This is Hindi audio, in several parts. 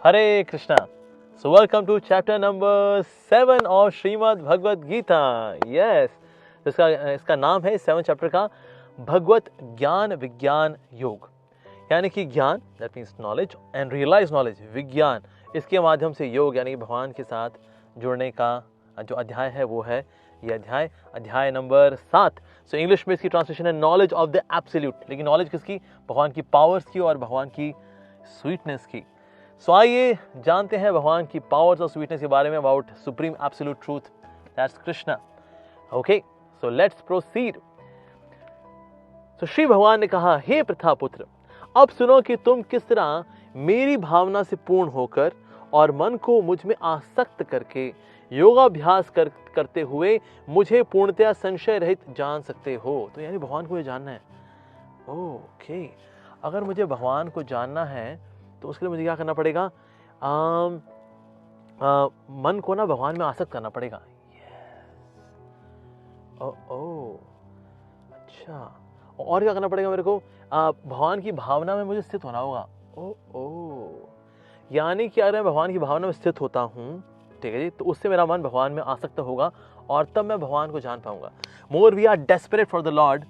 Hare Krishna. So welcome to chapter number 7 of Shrimad Bhagavad Gita. Yes, इसका नाम है 7 चैप्टर का भगवत ज्ञान विज्ञान योग, यानी कि ज्ञान that means knowledge and realise knowledge, विज्ञान इसके माध्यम से योग यानी भगवान के साथ जुड़ने का जो अध्याय है वो है ये अध्याय नंबर 7. सो इंग्लिश में इसकी ट्रांसलेशन है नॉलेज ऑफ द एब्सोल्यूट. लेकिन नॉलेज किसकी? भगवान की पावर्स की और भगवान की स्वीटनेस की. सो आइए जानते हैं भगवान की पावर्स और स्वीटनेस के बारे में, about supreme absolute truth, that's Krishna. Okay, so let's proceed. तो श्री भगवान ने कहा, हे प्रथापुत्र, अब सुनो कि तुम किस तरह मेरी भावना से पूर्ण होकर और मन को मुझ में आसक्त करके योगाभ्यास करते हुए मुझे पूर्णतया संशय रहित जान सकते हो. तो यानी भगवान को ये जानना है. ओके, अगर मुझे भगवान को जानना है तो उसके लिए मुझे क्या करना पड़ेगा? मन को ना भगवान में आसक्त करना पड़ेगा. अच्छा, और क्या करना पड़ेगा मेरे को? भगवान की भावना में मुझे स्थित होना होगा. यानी कि अगर मैं भगवान की भावना में स्थित होता हूँ, ठीक है जी, तो उससे मेरा मन भगवान में आसक्त होगा और तब मैं भगवान को जान पाऊंगा. More we are desperate for the Lord,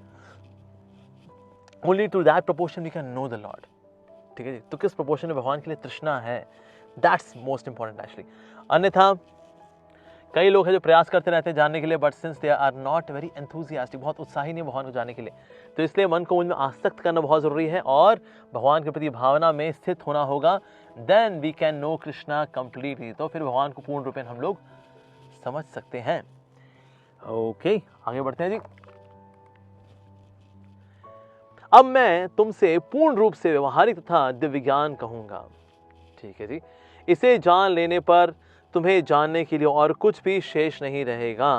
only to that proportion we can know the Lord. ठीक है जी, तो किस प्रोपोर्शन में भगवान के लिए तृष्णा है, दैट्स मोस्ट इंपॉर्टेंट एक्चुअली. अन्यथा कई लोग हैं जो प्रयास करते रहते हैं जानने के लिए, but since they are not very enthusiastic, बहुत उत्साही नहीं भगवान को जानने के लिए, तो इसलिए मन को उनमें आसक्त करना बहुत जरूरी है और भगवान के प्रति भावना में स्थित होना होगा. Then we can know Krishna completely. तो फिर भगवान को पूर्ण रूपेण हम लोग समझ सकते हैं. ओके, आगे बढ़ते हैं जी. अब मैं तुमसे पूर्ण रूप से व्यवहारिक तथा दिव्य ज्ञान कहूंगा. ठीक है जी, इसे जान लेने पर तुम्हें जानने के लिए और कुछ भी शेष नहीं रहेगा.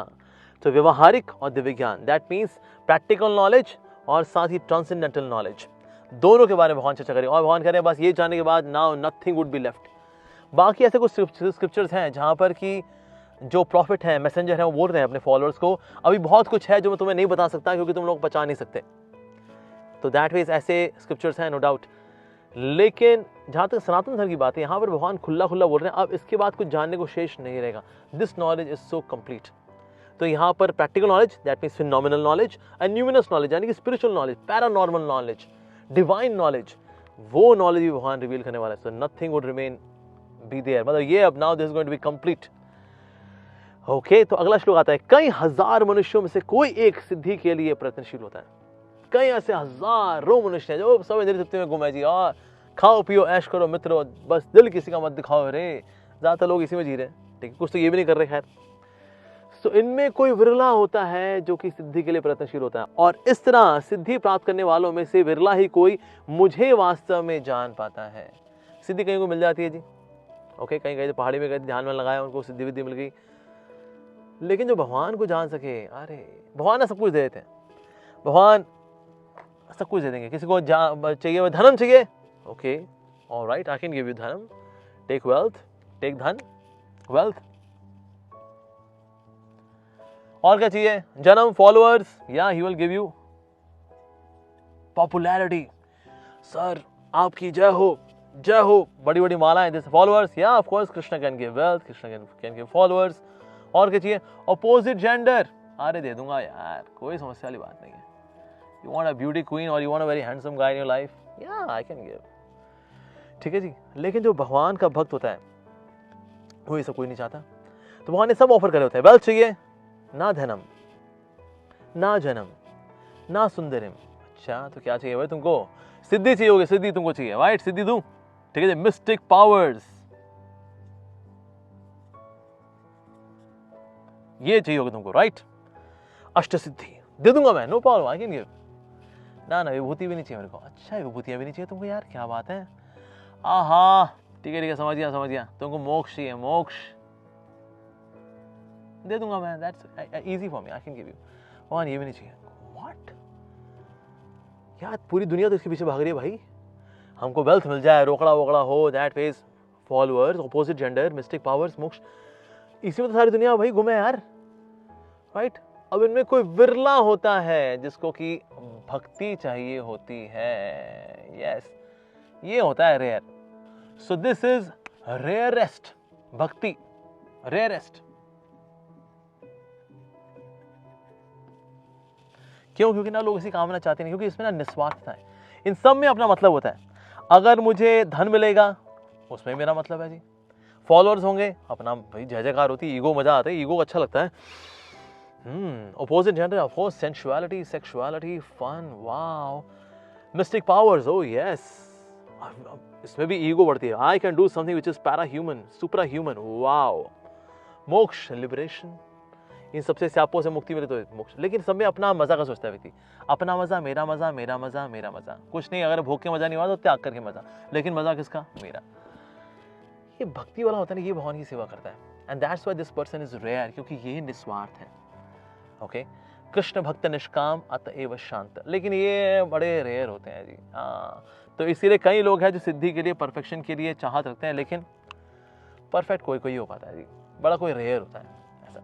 तो व्यवहारिक और दिव्य ज्ञान, दैट मीन्स प्रैक्टिकल नॉलेज और साथ ही ट्रांसेंडेंटल नॉलेज, दोनों के बारे में भगवान चर्चा करें. और भगवान कह रहे हैं बस ये जानने के बाद now nothing would be left. बाकी ऐसे कुछ स्क्रिप्चर्स हैं जहां पर कि जो प्रॉफिट हैं, मैसेंजर हैं, वो बोल रहे हैं अपने फॉलोअर्स को अभी बहुत कुछ है जो मैं तुम्हें नहीं बता सकता क्योंकि तुम लोग बचा नहीं सकते. तो दैट मीन्स ऐसे स्क्रिप्चर्स हैं, नो डाउट. लेकिन जहां तक सनातन धर्म की बात है, यहां पर भगवान खुला बोल रहे हैं अब इसके बाद कुछ जानने को शेष नहीं रहेगा. This knowledge is so complete. तो यहाँ पर practical knowledge, that means phenomenal knowledge, and numinous knowledge यानी कि spiritual knowledge, paranormal knowledge, divine knowledge, वो नॉलेज भी भगवान रिवील करने वाला है. So nothing would remain be there, मतलब ये अब now this is going to be complete. Okay, तो अगला श्लोक आता है, कई हजार मनुष्यों में से कोई एक सिद्धि के लिए प्रयत्नशील होता है. कई ऐसे हजारों मनुष्य हैं जो सब इंद्रिय तृप्ति में गुम है जी, और खाओ पियो ऐश करो मित्रों, बस दिल किसी का मत दिखाओ रे. ज्यादातर लोग इसी में जी रहे हैं, ठीक है, कुछ तो ये भी नहीं कर रहे. खैर, तो इनमें कोई विरला होता है जो कि सिद्धि के लिए प्रयत्नशील होता है, और इस तरह सिद्धि प्राप्त करने वालों में से विरला ही कोई मुझे वास्तव में जान पाता है. सिद्धि कहीं को मिल जाती है जी. ओके, कहीं गए पहाड़ी में गए, ध्यान में लगाया, उनको सिद्धि विद्धि मिल गई. लेकिन जो भगवान को जान सके, अरे भगवान ना सब कुछ दे देते हैं. भगवान सब कुछ दे देंगे. किसी को चाहिए, धनम चाहिए, okay, alright, I can give you धनम. टेक वेल्थ, टेक धन, वेल्थ. और क्या चाहिए? जन्म, फॉलोअर्स, या he will give you popularity. Sir आपकी जय हो, जय हो, बड़ी बड़ी मालाएं, दिस फॉलोअर्स. या of course Krishna can give wealth, Krishna can give followers. और क्या चाहिए? अपोजिट जेंडर, अरे दे दूंगा यार, कोई समस्या वाली बात नहीं है. You want a beauty queen or you want a very handsome guy in your life? Yeah, I can give. ठीक है जी. लेकिन जो भगवान का भक्त होता है वो ये सब कोई नहीं चाहता. तो भगवान ने सब ऑफर करे होते हैं. वेल्थ चाहिए, ना धनम, ना जन्म, ना सुंदरिम. अच्छा, तो क्या चाहिए भाई तुमको? सिद्धि चाहिए होगी, सिद्धि तुमको चाहिए, राइट, सिद्धि दूं. ठीक है जी. मिस्टिक पावर्स, ये चाहिए होगी तुमको, राइट. अष्ट सिद्धि दे दूंगा मैं, no problem, I can give. ना विभूति भी नहीं चाहिए मेरे को. अच्छा, विभूतियां भी नहीं चाहिए तुमको यार, क्या बात है. आहा, ठीक है, समझ गया. तुमको मोक्ष चाहिए, मोक्ष दे दूंगा मैं, that's easy for me, I can give you. भगवान ये भी नहीं चाहिए. व्हाट यार, पूरी दुनिया तो इसके पीछे भाग रही है भाई. हमको वेल्थ मिल जाए, रोकड़ा वोकड़ा हो, that means followers, opposite gender, mistake powers, मोक्ष, इसी में तो सारी दुनिया भाई घूमे यार, राइट. अब इनमें कोई विरला होता है जिसको कि भक्ति चाहिए होती है. यस, ये होता है rare. So this is rarest bhakti, rarest. क्यों? क्योंकि ना लोग इसी कामना चाहते नहीं, क्योंकि इसमें ना निस्वार्थता है। इन सब में अपना मतलब होता है। अगर मुझे धन मिलेगा उसमें मेरा मतलब है जी, फॉलोअर्स होंगे अपना भाई जय जयकार होती है, ईगो, मजा आता है, ईगो अच्छा लगता है। Opposite gender, of course, sensuality, sexuality, fun, wow, mystic powers, oh yes, इसमें भी ईगो बढ़ती है। I can do something which is para-human, supra-human, wow, मोक्ष, लिबरेशन, इन सबसे स्यापों से मुक्ति मिले तो मोक्ष। लेकिन सब में अपना मजा का सोचता है व्यक्ति, अपना मजा, मेरा मजा, मेरा मजा, मेरा मजा, कुछ नहीं। अगर भोग के मजा नहीं हुआ तो त्याग करके मजा, लेकिन मजा किसका? मेरा। ये भक्ति वाला होता है ना, ये भगवान की सेवा करता है। And that's why this person is rare, क्योंकि ये निस्वार्थ है। ओके, कृष्ण भक्त निष्काम अतएव शांत, लेकिन ये बड़े रेयर होते हैं जी। हाँ, तो इसीलिए कई लोग हैं जो सिद्धि के लिए, परफेक्शन के लिए चाहत रखते हैं, लेकिन परफेक्ट कोई कोई हो पाता है जी, बड़ा कोई रेयर होता है ऐसा।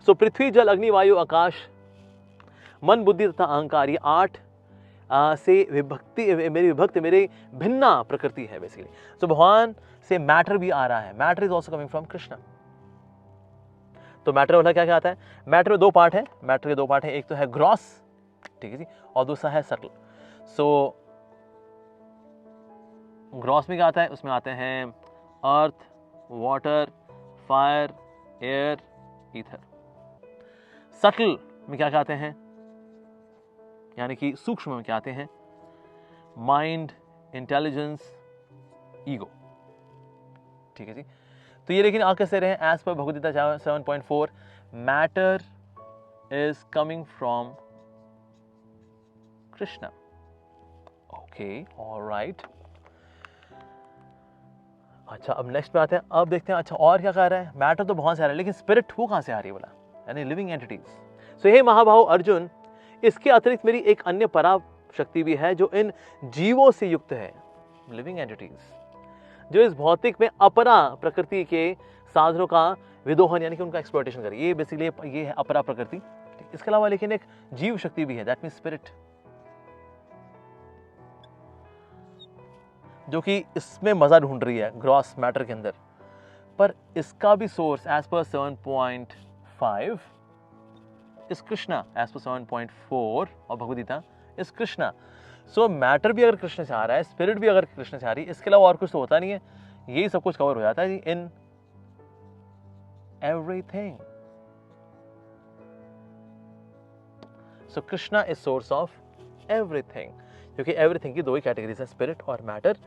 सो पृथ्वी, जल, अग्नि, वायु, आकाश, मन, बुद्धि तथा अहंकार, ये 8 से विभक्ति, मेरी भिन्ना प्रकृति है बेसिकली। सो भगवान से मैटर भी आ रहा है। Matter is also coming from Krishna. तो मैटर वाला क्या क्या आता है? मैटर में 2 पार्ट है। मैटर के 2 पार्ट है, एक तो है ग्रॉस, ठीक है जी, और दूसरा है सटल। सो ग्रॉस में क्या आता है? उसमें आते हैं earth, water, fire, air, ether. Subtle में क्या क्या आते हैं, यानी कि सूक्ष्म में क्या आते हैं? माइंड, इंटेलिजेंस, ईगो, ठीक है जी। तो ये लेकिन आ कैसे रहे? As per Bhagavad Gita 7.4, matter is coming from Krishna. Okay, alright. अच्छा, अब नेक्स्ट पे आते हैं। अब देखते हैं, अच्छा और क्या कह रहा है? मैटर तो बहुत सारा है, लेकिन स्पिरिट वो कहां से आ रही है बोला? यानी लिविंग एंटिटीज। सो हे महाभाव अर्जुन, इसके अतिरिक्त मेरी एक अन्य परा शक्ति भी है जो इन जीवों से युक्त है, लिविंग एंटिटीज, जो इस भौतिक में अपरा प्रकृति के साधनों का विदोहन यानी कि उनका एक्सप्लॉयटेशन करे। ये बेसिकली ये है अपरा प्रकृति। इसके अलावा लेकिन एक जीव शक्ति भी है, दैट मींस स्पिरिट, जो कि इसमें मजा ढूंढ रही है ग्रॉस मैटर के अंदर। पर इसका भी सोर्स एज पर 7.5 इस कृष्णा, एज पर 7.4 और भगवद गीता इस कृष्णा। सो मैटर भी अगर कृष्ण से आ रहा है, स्पिरिट भी अगर कृष्ण से आ रही है, इसके अलावा और कुछ तो होता नहीं है। यही सब कुछ कवर हो जाता है जी in everything. So Krishna is source of everything, क्योंकि एवरीथिंग की 2 ही कैटेगरीज है, स्पिरिट और मैटर।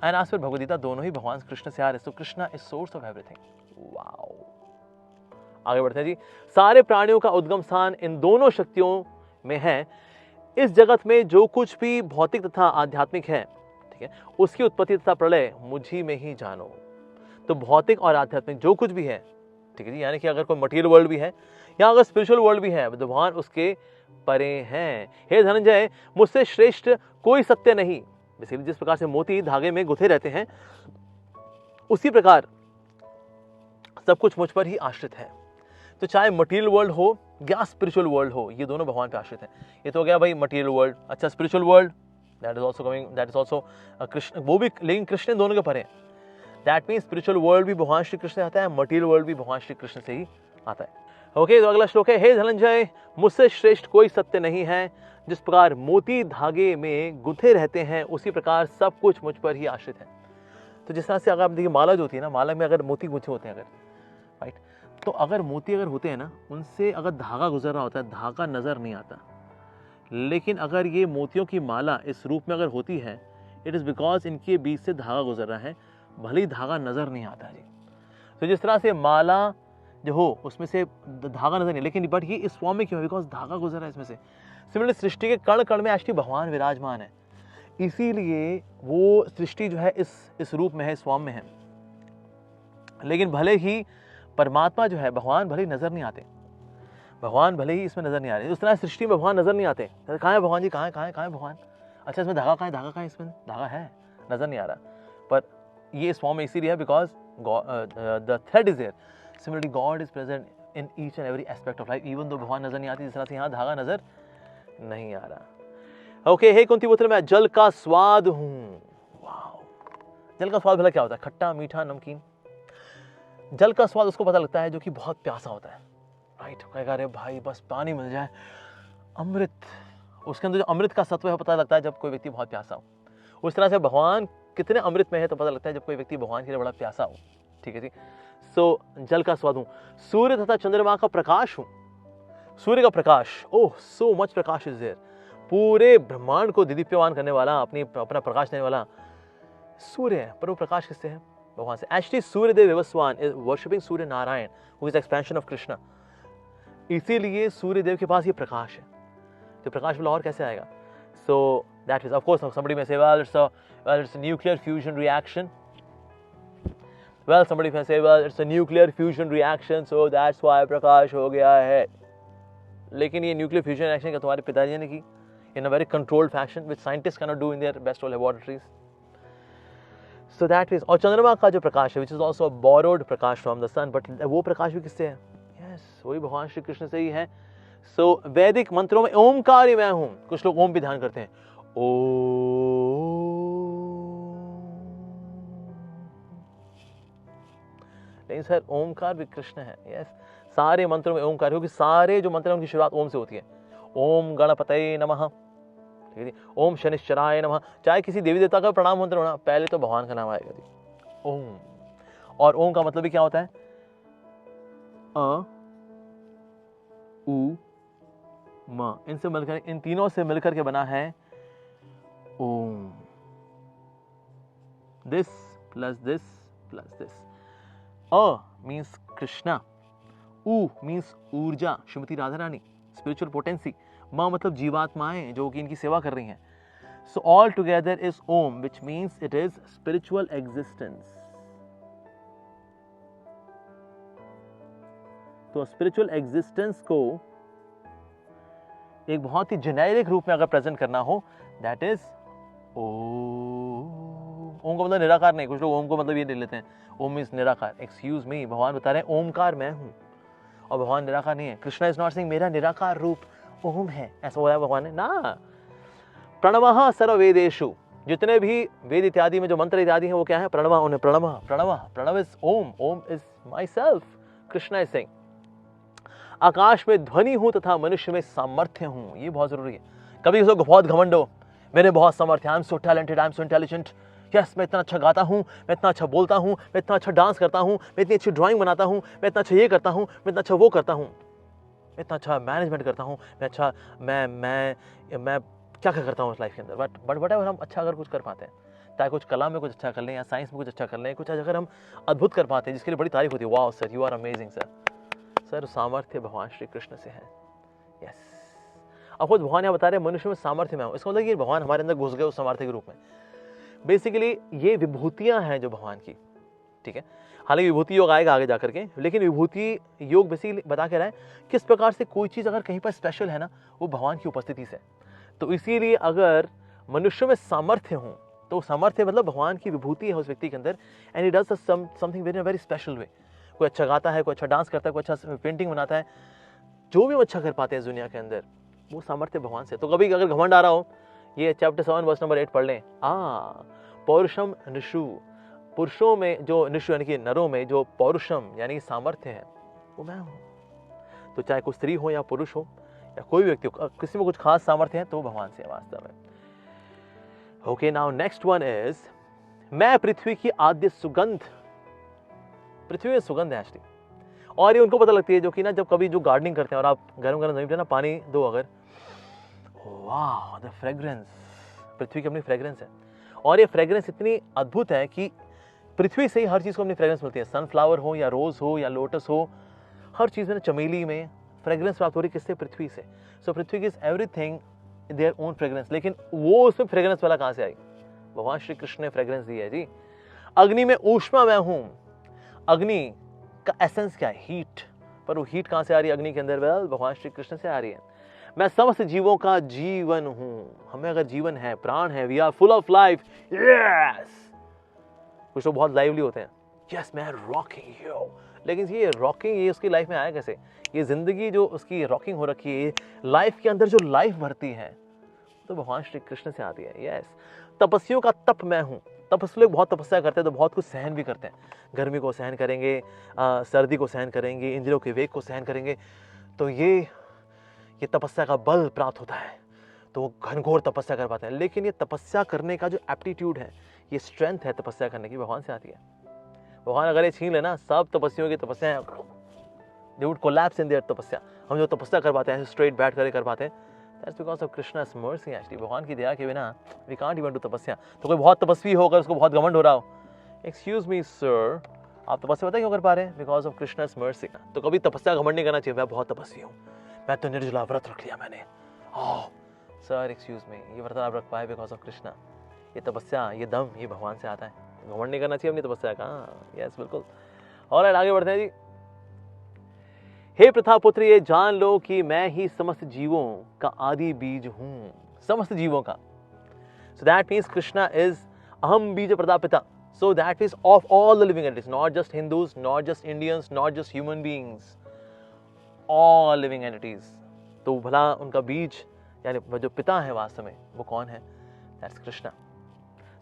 एंड आज फिर भगवद गीता दोनों ही भगवान कृष्ण से आ रहे हैं। So Krishna is source of everything. Wow, आगे बढ़ते हैं जी। सारे प्राणियों का उद्गम स्थान इन दोनों शक्तियों में है। इस जगत में जो कुछ भी भौतिक तथा आध्यात्मिक है, ठीक है, उसकी उत्पत्ति तथा प्रलय मुझी में ही जानो। तो भौतिक और आध्यात्मिक जो कुछ भी है, ठीक है जी, यानी कि अगर कोई मटेरियल वर्ल्ड भी है या अगर स्पिरिचुअल वर्ल्ड भी है, तो भगवान उसके परे हैं। हे धनंजय, मुझसे श्रेष्ठ कोई सत्य नहीं। बेसिकली जिस प्रकार से मोती धागे में गुथे रहते हैं, उसी प्रकार सब कुछ मुझ पर ही आश्रित है। तो चाहे मटेरियल वर्ल्ड हो या स्पिरिचुअल वर्ल्ड हो, ये दोनों भगवान पे आश्रित हैं। ये तो हो गया भाई मटेरियल वर्ल्ड। अच्छा, spiritual world, that is also coming, that is also Krishna, वो भी, लेकिन कृष्ण दोनों के परे। दैट मीन्स स्पिरिचुअल वर्ल्ड भी भगवान श्री कृष्ण से आता है, मटेरियल वर्ल्ड भी भगवान श्री कृष्ण से ही आता है। ओके, तो अगला श्लोक है, हे धनंजय, मुझसे श्रेष्ठ कोई सत्य नहीं है। जिस प्रकार मोती धागे में गुंथे रहते हैं, उसी प्रकार सब कुछ मुझ पर ही आश्रित है। तो जिस तरह से अगर आप देखिए माला जो होती है ना, माला में अगर मोती गुंथे होते हैं अगर, राइट, तो अगर मोती अगर होते हैं ना, उनसे अगर धागा गुजर रहा होता है, धागा नजर नहीं आता। लेकिन अगर ये मोतियों की माला इस रूप में अगर होती है, इट इज बिकॉज इनके बीच से धागा गुजर रहा है, भले ही धागा नजर नहीं आता जी। तो जिस तरह से माला जो हो उसमें से धागा नजर नहीं, लेकिन बट ये इस फॉर्म में क्यों है? बिकॉज धागा गुजर रहा है इसमें से। सिमिलरली सृष्टि के कण कण में एक्चुअली भगवान विराजमान है, इसीलिए वो सृष्टि जो है इस रूप में है, इस फॉर्म में है। लेकिन भले ही परमात्मा जो है, भगवान भले ही नजर नहीं आते, भगवान भले ही इसमें नजर नहीं आ रहे। उस तरह सृष्टि में भगवान नजर नहीं आते। कहाँ है भगवान जी? कहाँ है भगवान? अच्छा, इसमें धागा कहाँ है? धागा कहाँ है? इसमें धागा है, नजर नहीं आ रहा। पर ये इस फॉर्म में इसीलिए है because the thread is there. Similarly God is present in each and every aspect of life, even though भगवान नजर नहीं आती, जिस तरह से यहाँ धागा नजर नहीं आ रहा। ओके, हे कुंती पुत्र, मैं जल का स्वाद हूँ। वाओ, जल का स्वाद भला क्या होता है? खट्टा, मीठा, नमकीन। जल का स्वाद उसको पता लगता है जो कि बहुत प्यासा होता है, राइट। कहेगा अरे भाई बस पानी मिल जाए, अमृत। उसके अंदर जो अमृत का सत्व है पता लगता है जब कोई व्यक्ति बहुत प्यासा हो। उस तरह से भगवान कितने अमृत में है तो पता लगता है जब कोई व्यक्ति भगवान के लिए बड़ा प्यासा हो, ठीक है जी। सो जल का स्वाद हूँ, सूर्य तथा चंद्रमा का प्रकाश हूँ। सूर्य का प्रकाश, ओह सो मच प्रकाश इज देयर। पूरे ब्रह्मांड को दीप्यमान करने वाला, अपना प्रकाश देने वाला सूर्य है। पर वो प्रकाश किससे है? भगवान से। Actually Suryadev Vivasvan is worshipping Surya Narayan who is expansion of Krishna. इसीलिए सूर्यदेव के पास ये प्रकाश है। तो प्रकाश वाला और कैसे आएगा? So that is of course somebody may say well it's a nuclear fusion reaction. Well somebody may say well it's a nuclear fusion reaction so that's why प्रकाश हो गया है। लेकिन ये न्यूक्लियर फ्यूजन रिएक्शन क्या तुम्हारे पिताजी ने की in a very controlled fashion which scientists cannot do in their best laboratories. So that is, और चंद्रमा का जो प्रकाश है which is also a borrowed Prakash from the sun, but वो प्रकाश भी किससे है? Yes, वही भगवान श्री कृष्ण से ही है। So वैदिक मंत्रों में ओमकार ही मैं हूं। कुछ लोग ओम भी ध्यान करते हैं, ओम। लेकिन सर ओमकार भी कृष्ण है। यस, सारे मंत्रों में ओमकार, क्योंकि सारे जो मंत्र हैं उनकी शुरुआत ओम से होती है। ओम गणपतये नमः, ठीक है, ओम शनिश्चराय नमः। चाहे किसी देवी देवता का प्रणाम मंत्र होना, पहले तो भगवान का नाम आएगा जी, ओम। और ओम का मतलब भी क्या होता है? अ उ म, इनसे मिलकर, इन तीनों से मिलकर के बना है Om. This plus this plus this. अ मीन्स कृष्णा, उ मीन्स ऊर्जा, श्रीमती राधा रानी, स्पिरिचुअल पोटेंसी। माँ मतलब जीवात्माएं जो कि इनकी सेवा कर रही हैं। So all together is Om which means it is spiritual existence. तो स्पिरिचुअल एग्जिस्टेंस को एक बहुत ही जेनेरिक रूप में अगर प्रेजेंट करना हो, दैट इज ओम। ओम का मतलब निराकार नहीं, कुछ लोग ओम को मतलब ये ले लेते हैं, ओम मीन्स निराकार। एक्सक्यूज मी, भगवान बता रहे हैं ओमकार मैं हूं, और भगवान निराकार नहीं है। कृष्णा इज नॉट सेइंग मेरा निराकार रूप ओम है, ऐसा बोला भगवान ने ना। प्रणवः सर्व वेदेषु, जितने भी वेद इत्यादि में जो मंत्र इत्यादि हैं वो क्या है? प्रणव। उन्हें प्रणव, प्रणव, प्रणव is Om, Om is my self. Krishna is saying आकाश में ध्वनि हूं तथा मनुष्य में सामर्थ्य हूं। ये बहुत जरूरी है। कभी किसी को बहुत घमंड हो, मैंने बहुत सामर्थ्य, I am so talented, I am so intelligent, yes मैं इतना अच्छा गाता हूँ, मैं इतना अच्छा बोलता हूँ, मैं इतना अच्छा डांस करता हूँ, मैं इतनी अच्छी ड्राइंग बनाता हूँ, मैं इतना अच्छा ये करता हूँ, मैं इतना अच्छा वो करता हूँ, मैं इतना अच्छा मैनेजमेंट करता हूँ, मैं अच्छा मैं क्या क्या करता हूँ उस लाइफ के अंदर। बट वट एवर हम अच्छा अगर कुछ कर पाते हैं, चाहे कुछ कला में कुछ अच्छा कर लें या साइंस में कुछ अच्छा कर लें, कुछ अगर हम अद्भुत कर पाते हैं जिसके लिए बड़ी तारीफ होती है, वाह sir you are amazing sir. Sir सामर्थ्य भगवान श्री कृष्ण से है। यस, अब खुद भगवान यहाँ बता रहे हैं मनुष्य में सामर्थ्य में हूँ। इसका मतलब ये भगवान हमारे अंदर घुस गए उस सामर्थ्य के रूप में। बेसिकली ये विभूतियां हैं जो भगवान की, ठीक है। हालांकि विभूति योग आएगा आगे जाकर के, लेकिन विभूति योग बेसिकली बता के रहा है किस प्रकार से कोई चीज अगर कहीं पर स्पेशल है ना, वो भगवान की उपस्थिति से। तो इसीलिए अगर मनुष्य में सामर्थ्य हो, तो सामर्थ्य मतलब भगवान की विभूति है उस व्यक्ति के अंदर, and he does something very special वे। कोई अच्छा गाता है, कोई अच्छा डांस करता है, कोई अच्छा पेंटिंग बनाता है, जो भी हम अच्छा कर पाते हैं दुनिया के अंदर, वो सामर्थ्य भगवान से। तो कभी अगर घमंड आ रहा हो, ये चैप्टर 7 वर्स नंबर 8 पढ़ लें। पौरुषम निषु, पुरुषों में जो निषु यानी कि नरों में जो पौरुषम यानी सामर्थ्य है वो मैं हूं। तो चाहे कोई स्त्री हो या पुरुष हो या कोई व्यक्ति हो, किसी में कुछ खास सामर्थ्य है तो वो भगवान से है वास्तव में। Okay, now next one is मैं पृथ्वी की आद्य सुगंध। पृथ्वी में सुगंध है एक्चुअली, और ये उनको पता लगती है जो कि ना जब कभी जो गार्डनिंग करते हैं और आप गरम गरम जमीन पे ना पानी दो अगर, वाह द फ्रेग्रेंस, पृथ्वी की अपनी फ्रेग्रेंस है। और ये फ्रेग्रेंस इतनी अद्भुत है कि पृथ्वी से ही हर चीज को अपनी फ्रेग्रेंस मिलती है। सनफ्लावर हो या रोज हो या लोटस हो, हर चीज में, चमेली में फ्रेग्रेंस प्राप्त हो रही किससे? पृथ्वी से। सो पृथ्वी की is everything their own fragrance. लेकिन वो उसमें फ्रेग्रेंस वाला कहां से आई? भगवान श्री कृष्ण ने फ्रेग्रेंस दी है जी। अग्नि में ऊष्मा मैं हूं। अग्नि का एसेंस क्या है? हीट। पर वो हीट कहां से आ रही है अग्नि के अंदर? वेल भगवान श्री कृष्ण से आ रही है। मैं समस्त जीवों का जीवन हूं। हमें अगर जीवन है, प्राण है, we are full of life. Yes, कुछ लोग बहुत लाइवली होते हैं, यस मैं रॉकिंग यू, लेकिन ये रॉकिंग ये उसकी लाइफ में आया कैसे? ये जिंदगी जो उसकी रॉकिंग हो रखी है, लाइफ के अंदर जो लाइफ भरती है, तो भगवान श्री कृष्ण से आती है। यस, तपस्वियों का तप मैं हूँ। तपस्वी लोग बहुत तपस्या करते हैं तो बहुत कुछ सहन भी करते हैं। गर्मी को सहन करेंगे, सर्दी को सहन करेंगे, इंद्रियों के वेग को सहन करेंगे, तो ये तपस्या का बल प्राप्त होता है, तो वो घनघोर तपस्या कर पाते हैं। लेकिन ये तपस्या करने का जो एप्टीट्यूड है, ये स्ट्रेंथ है तपस्या करने की, भगवान से आती है। भगवान अगर ये छीन लेना, सब तपस्वियों की तपस्या they would collapse in their तपस्या। हम जो तपस्या कर पाते हैं स्ट्रेट बैठ कर पाते हैं, that's because of Krishna's mercy actually. भगवान की दया के बिना वी कांट इवन डू तपस्या। तो कोई बहुत तपस्वी होकर उसको बहुत घमंड हो रहा हो, एक्सक्यूज मी सर, आप तपस्या पता क्यों कर पा रहे हैं? Because of Krishna's mercy. तो कभी तपस्या घमंड नहीं करना चाहिए, मैं बहुत तपस्वी हूँ, मैं तो निर्जला व्रत रख लिया मैंने। ओह सर एक्सक्यूज मी, ये व्रत आप रख पाए बिकॉज ऑफ कृष्णा। ये तपस्या, ये दम, ये भगवान से आता है। घमंड नहीं करना चाहिए अपनी तपस्या का। यस बिल्कुल। और आगे बढ़ते हैं जी। हे प्रथापुत्र, ये जान लो कि मैं ही समस्त जीवों का आदि बीज हूं। समस्त जीवों का, so that means Krishna is अहम बीज प्रदापिता। So that means of all the living entities, not just Hindus, not just Indians, not just human beings, all living entities. तो भला उनका बीज यानी जो पिता है वास्तव में वो कौन है? That's Krishna.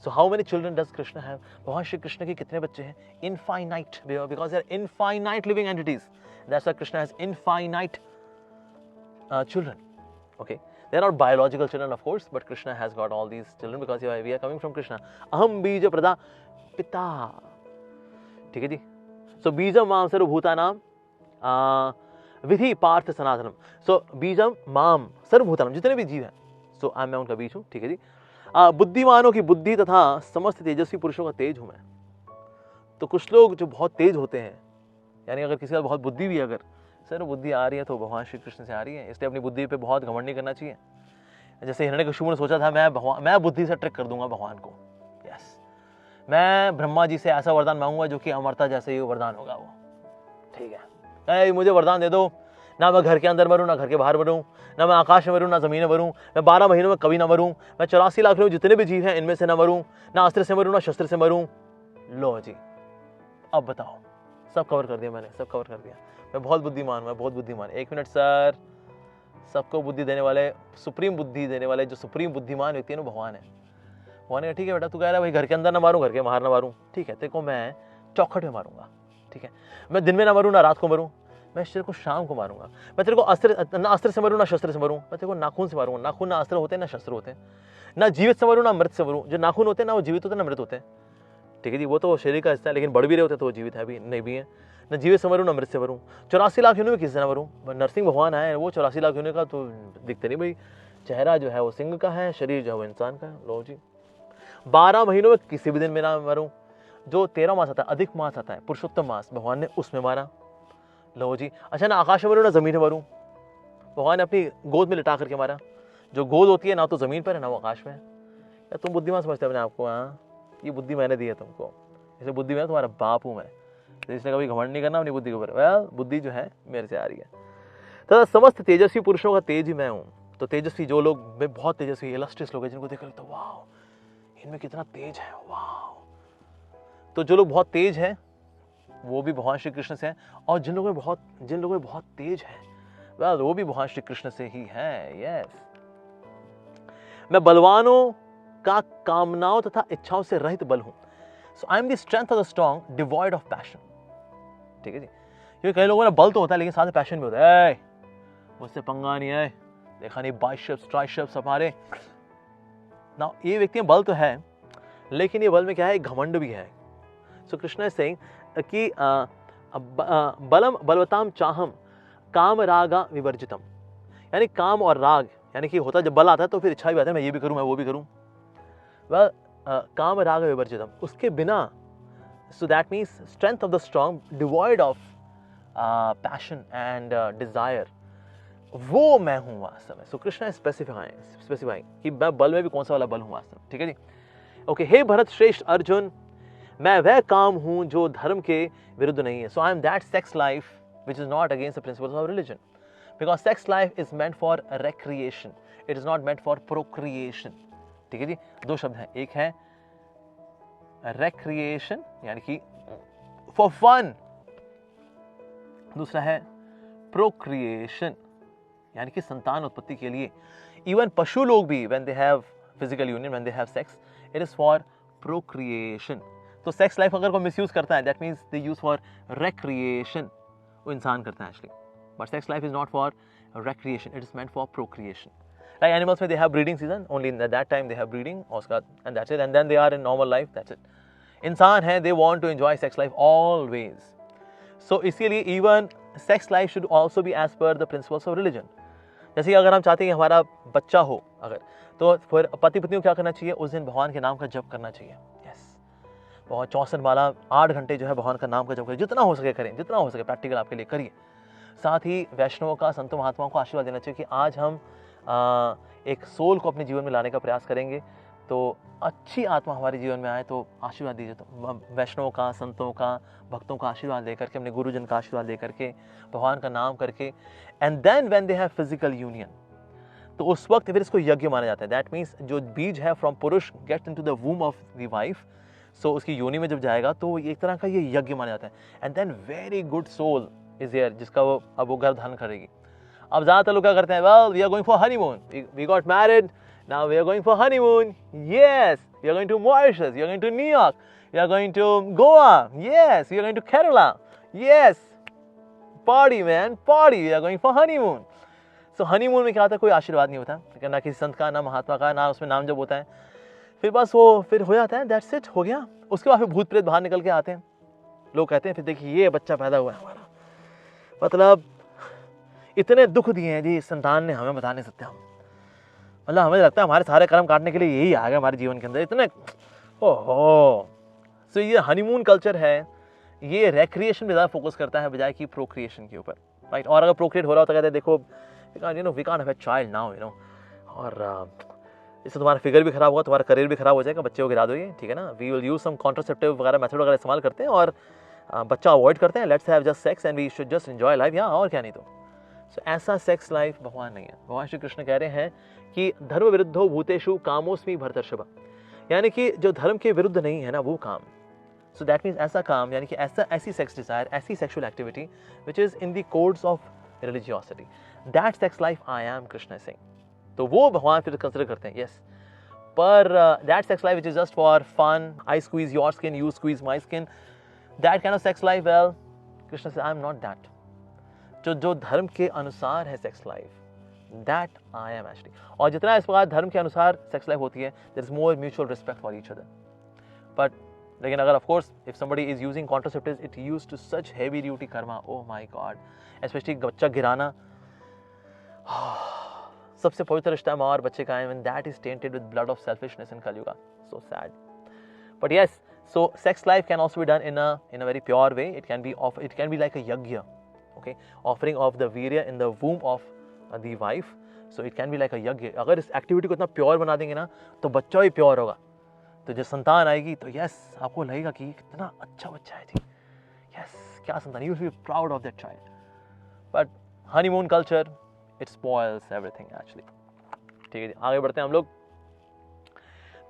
So how many children does Krishna have? भगवान श्री कृष्ण के कितने बच्चे हैं? Infinite, because they are infinite living entities. That's why Krishna has infinite children. Okay, they are not biological children, of course, but Krishna has got all these children because we are coming from Krishna. Aham bija prada pita. ठीक है जी। So बीजम माम सर्वभूतानाम विधि पार्थ सनातनम। So बीजम माम सर्वभूतानाम, जितने भी जीव हैं, so मैं उनका बीज हूँ। ठीक है जी। बुद्धिमानों की बुद्धि तथा समस्त तेजस्वी पुरुषों का तेज हूं मैं। तो कुछ लोग जो बहुत तेज होते हैं, यानी अगर किसी का बहुत बुद्धि भी, अगर सर बुद्धि आ रही है तो भगवान श्री कृष्ण से आ रही है, इसलिए अपनी बुद्धि पे बहुत घमंड नहीं करना चाहिए। जैसे हिरण्यकशिपु ने सोचा था मैं बुद्धि से ट्रिक कर दूंगा भगवान को। यस, मैं ब्रह्मा जी से ऐसा वरदान मांगूंगा जो कि अमरता जैसे ही वरदान होगा वो। ठीक है, मुझे वरदान दे दो, ना मैं घर के अंदर मरूं, ना घर के बाहर मरूं, ना मैं आकाश में मरूं, ना जमीन में मरूं, मैं 12 महीनों में कभी ना मरूं, मैं 84 लाख लोग जितने भी जीव हैं इनमें से ना मरूं, ना अस्त्र से मरूं, ना शस्त्र से मरूं। लो जी, अब बताओ, सब कवर कर दिया मैंने, सब कवर कर दिया। मैं बहुत बुद्धिमान, मैं बहुत बुद्धिमान। 1 मिनट सर, सबको बुद्धि देने वाले, सुप्रीम बुद्धि देने वाले, जो सुप्रीम बुद्धिमान व्यक्ति है ना, भगवान है। भगवान ने ठीक है बेटा, तू कह रहा है भाई घर के अंदर ना मारूं, घर के बाहर ना मारूं, ठीक है, तेरे को मैं चौखट में मारूंगा। ठीक है, मैं दिन में ना मरूं, ना रात को मरूं, मैं तेरे को शाम को मारूंगा। मैं तेरे को ना अस्त्र से मरूं, ना शस्त्र से मरूं, मैं तेरे को नाखून से मारूंगा। नाखून ना अस्त्र होते हैं, ना शस्त्र होते हैं। ना जीवित से मरूं, ना मृत से मरूं। जो नाखून होते हैं ना वो जीवित होते हैं, ना मृत होते हैं। ठीक है जी, वो तो शरीर का हिस्सा है, लेकिन बढ़ भी रहे होते तो वो जीवित है भी नहीं भी है। ना जीवित से मरूं, ना मृत से मरूं। 84 लाख यूनिट में किसी से ना मरूं। नरसिंह भगवान आए, वो 84 लाख यूनिट का तो दिखते नहीं भाई, चेहरा जो है वो सिंह का है, शरीर जो है वो इंसान का है। लो जी, 12 महीनों में किसी भी दिन में ना मरूं। जो 13 मास आता है, अधिक मास आता है, पुरुषोत्तम मास, भगवान ने उसमें मारा। लो जी, अच्छा ना आकाश में मरूं, ना जमीन में मरूं, भगवान ने अपनी गोद में लिटा करके मारा। जो गोद होती है ना तो जमीन पर है ना वो आकाश में है। या तुम बुद्धिमान समझते हो अपने आपको? हाँ, ये बुद्धि मैंने दी है तुमको, इसे बुद्धि में तुम्हारा बाप हूं मैं, तो इसलिए कभी घमंड नहीं करना अपनी बुद्धि के ऊपर। वेल, बुद्धि जो है मेरे से आ रही है। तो समस्त तेजस्वी पुरुषों का तेज ही मैं हूँ। तो तेजस्वी जो लोग, मैं बहुत तेजस्वी इलस्ट्रियस लोग हैं, जिनको देख लगता है वाह इनमें कितना तेज है, वाह। तो जो लोग बहुत तेज हैं वो भी भगवान श्री कृष्ण से हैं, और जिन लोगों में बहुत तेज है वेल वो भी भगवान श्री कृष्ण से ही है। यस, मैं बलवानों का कामनाओं तथा इच्छाओं से रहित बल हूं। So I am the strength of the strong devoid of passion. ठीक है जी, क्योंकि कई लोगों में बल तो होता है लेकिन साथ में पैशन भी होता है। मुझसे पंगा नहीं है, देखा नहीं बाइसेप्स ट्राइसेप्स हमारे ना। ये व्यक्ति में बल तो है, लेकिन ये बल में क्या है, घमंड भी है। सो कृष्ण इज सेइंग कि बलम बलवताम चाहम काम रागा विवर्जितम, यानी काम और राग, यानी कि होता जब बल आता है तो फिर इच्छा भी आता है, मैं ये भी करूं, मैं वो भी करूं। वह काम राग विवर्जितम, उसके बिना। सो that means strength of the strong devoid of passion and desire, वो मैं हूं वास्तव में। सो कृष्ण इज स्पेसिफाइंग कि मैं बल में भी कौन सा वाला बल हूं वास्तव में। ठीक है जी, ओके। हे भरत श्रेष्ठ अर्जुन, मैं वह काम हूं जो धर्म के विरुद्ध नहीं है। So I am that sex life which is not against the principles of religion, because sex life is meant for recreation, it is not meant for procreation. ठीक है जी, दो शब्द हैं, एक है recreation यानी कि for fun, दूसरा है procreation यानी कि संतान उत्पत्ति के लिए। इवन पशु लोग भी when they have physical union, when they have sex, it is for procreation. तो सेक्स लाइफ अगर कोई मिसयूज करता है, that means they use for recreation. वो इंसान करता है actually. But sex life is not for recreation, it is meant for procreation. Like animals, they have breeding season, only at that time they have breeding, उसका, and that's it, and then they are in normal life, that's it. इंसान है, they want to enjoy sex life always. So इसीलिए even sex life should also be as per the principles of religion. जैसे अगर हम चाहते हैं कि हमारा बच्चा हो अगर, तो फिर पति पत्नी को क्या करना चाहिए, उस दिन भगवान के नाम का जप करना चाहिए. यस, बहुत 64 माला 8 घंटे जो है भगवान का नाम का जप करें, जितना हो सके करें, जितना हो सके प्रैक्टिकल आपके लिए करिए. साथ ही वैष्णवों का, संतों महात्माओं को आशीर्वाद देना चाहिए कि आज हम एक सोल को अपने जीवन में लाने का प्रयास करेंगे, तो अच्छी आत्मा हमारे जीवन में आए, तो आशीर्वाद दीजिए. तो वैष्णवों का, संतों का, भक्तों का आशीर्वाद लेकर के, अपने गुरुजन का आशीर्वाद लेकर के, भगवान का नाम करके, and then when they have physical union, तो उस वक्त फिर इसको यज्ञ माना जाता है. दैट मीन्स जो बीज है फ्रॉम पुरुष gets into the womb of the wife, so उसकी योनि में जब जाएगा तो एक तरह का ये यज्ञ माना जाता है. And then very good soul is here, जिसका वो अब वो गर्भ धारण करेगी. अब ज़्यादातर लोग क्या करते हैं, well we are going for honeymoon, we got married, now we are going for honeymoon. Yes, we are going to Mauritius, we are going to New York, we are going to Goa. Yes, we are going to Kerala. Yes, party man, party, we are going for honeymoon. So honeymoon में क्या होता है, कोई आशीर्वाद नहीं होता, ना किसी संत का, ना महात्मा का, ना उसमें नाम जब होता है. फिर बस वो फिर हो जाता है, that's it, हो गया. उसके बाद फिर भूत प्रेत बाहर निकल के आते हैं. लोग कहते हैं फिर देखिए ये बच्चा पैदा हुआ है हमारा, मतलब इतने दुख दिए हैं जी इस संतान ने हमें, बता नहीं सकते हम. मतलब हमें लगता है हमारे सारे कर्म काटने के लिए यही आ गया हमारे जीवन के अंदर, इतने ओहो. सो ये हनीमून कल्चर है, ये रिक्रिएशन पे ज़्यादा फोकस करता है बजाय कि प्रोक्रिएशन के ऊपर, राइट. और अगर प्रोक्रिएट हो रहा होता, कहते हैं देखो we can't have a child now, और इससे तुम्हारा फिगर भी खराब होगा, तुम्हारा करियर भी खराब हो जाएगा, बच्चे को गिरा दोगे, ठीक है ना. We will use some contraceptive वगैरह मेथड वगैरह इस्तेमाल करते हैं और बच्चा अवॉइड करते हैं. Let's have just sex and we should just enjoy life, या और क्या नहीं. तो ऐसा सेक्स लाइफ भगवान नहीं है. भगवान श्री कृष्ण कह रहे हैं कि धर्म विरुद्धो भूतेषु कामोस्मि भरतर्षभ, यानी कि जो धर्म के विरुद्ध नहीं है ना वो काम. सो दैट मीन्स ऐसा काम, यानी कि ऐसी सेक्स डिजायर, ऐसी sexual activity which is in the codes of religiosity, that sex life I am Krishna सिंह. तो वो भगवान फिर कंसिडर करते हैं. यस, पर that sex life which is just for fun, I squeeze your skin, you squeeze my skin, that kind of sex life, well Krishna से आई एम नॉट दैट. जो धर्म के अनुसार है sex life, that I am actually. और जितना इस प्रकार धर्म के अनुसार सेक्स लाइफ होती है, there is more mutual respect for each other. But लेकिन अगर of course if somebody is using contraceptives, it use to such heavy duty karma, oh my God. Especially बच्चा गिराना, सबसे पवित्र रिश्ता माँ और बच्चे का है, when that is tainted with blood of selfishness in Kaliyuga. So sad. But yes, so sex life can also be done in a very pure way. It can be like a yajna, okay, offering of the virya in the womb of the wife, so it can be like a yajna. अगर इस एक्टिविटी को इतना प्योर बना देंगे ना, तो बच्चा भी प्योर होगा. तो जब संतान आएगी तो यस आपको लगेगा कि कितना अच्छा बच्चा है जी, यस क्या संतान, you will be proud of that child. But honeymoon culture it spoils everything actually. ठीक है जी, आगे बढ़ते हैं हम लोग.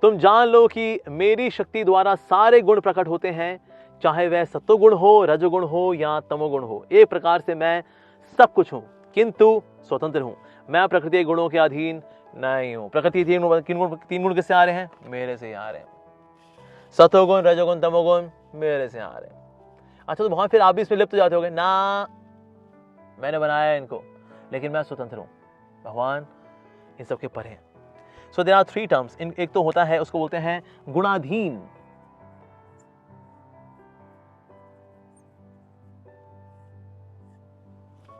तुम जान लो कि मेरी शक्ति द्वारा सारे गुण प्रकट होते हैं, चाहे वह सत्वगुण हो, रजोगुण हो या तमोगुण हो. एक प्रकार से मैं सब कुछ हूं, किंतु स्वतंत्र हूं. मैं प्रकृति गुणों के अधीन नहीं हूं. प्रकृति तीन गुण किससे आ रहे हैं, मेरे से आ रहे हैं. सत्वगुण, रजोगुण, तमोगुण मेरे से आ रहे हैं. अच्छा, तो भगवान फिर आप भी इसमें लिप्त जाते होगे ना, मैंने बनाया इनको, लेकिन मैं स्वतंत्र हूं. भगवान इन सबके परे हैं. So there are 3 terms. एक तो होता है, उसको बोलते हैं गुणाधीन.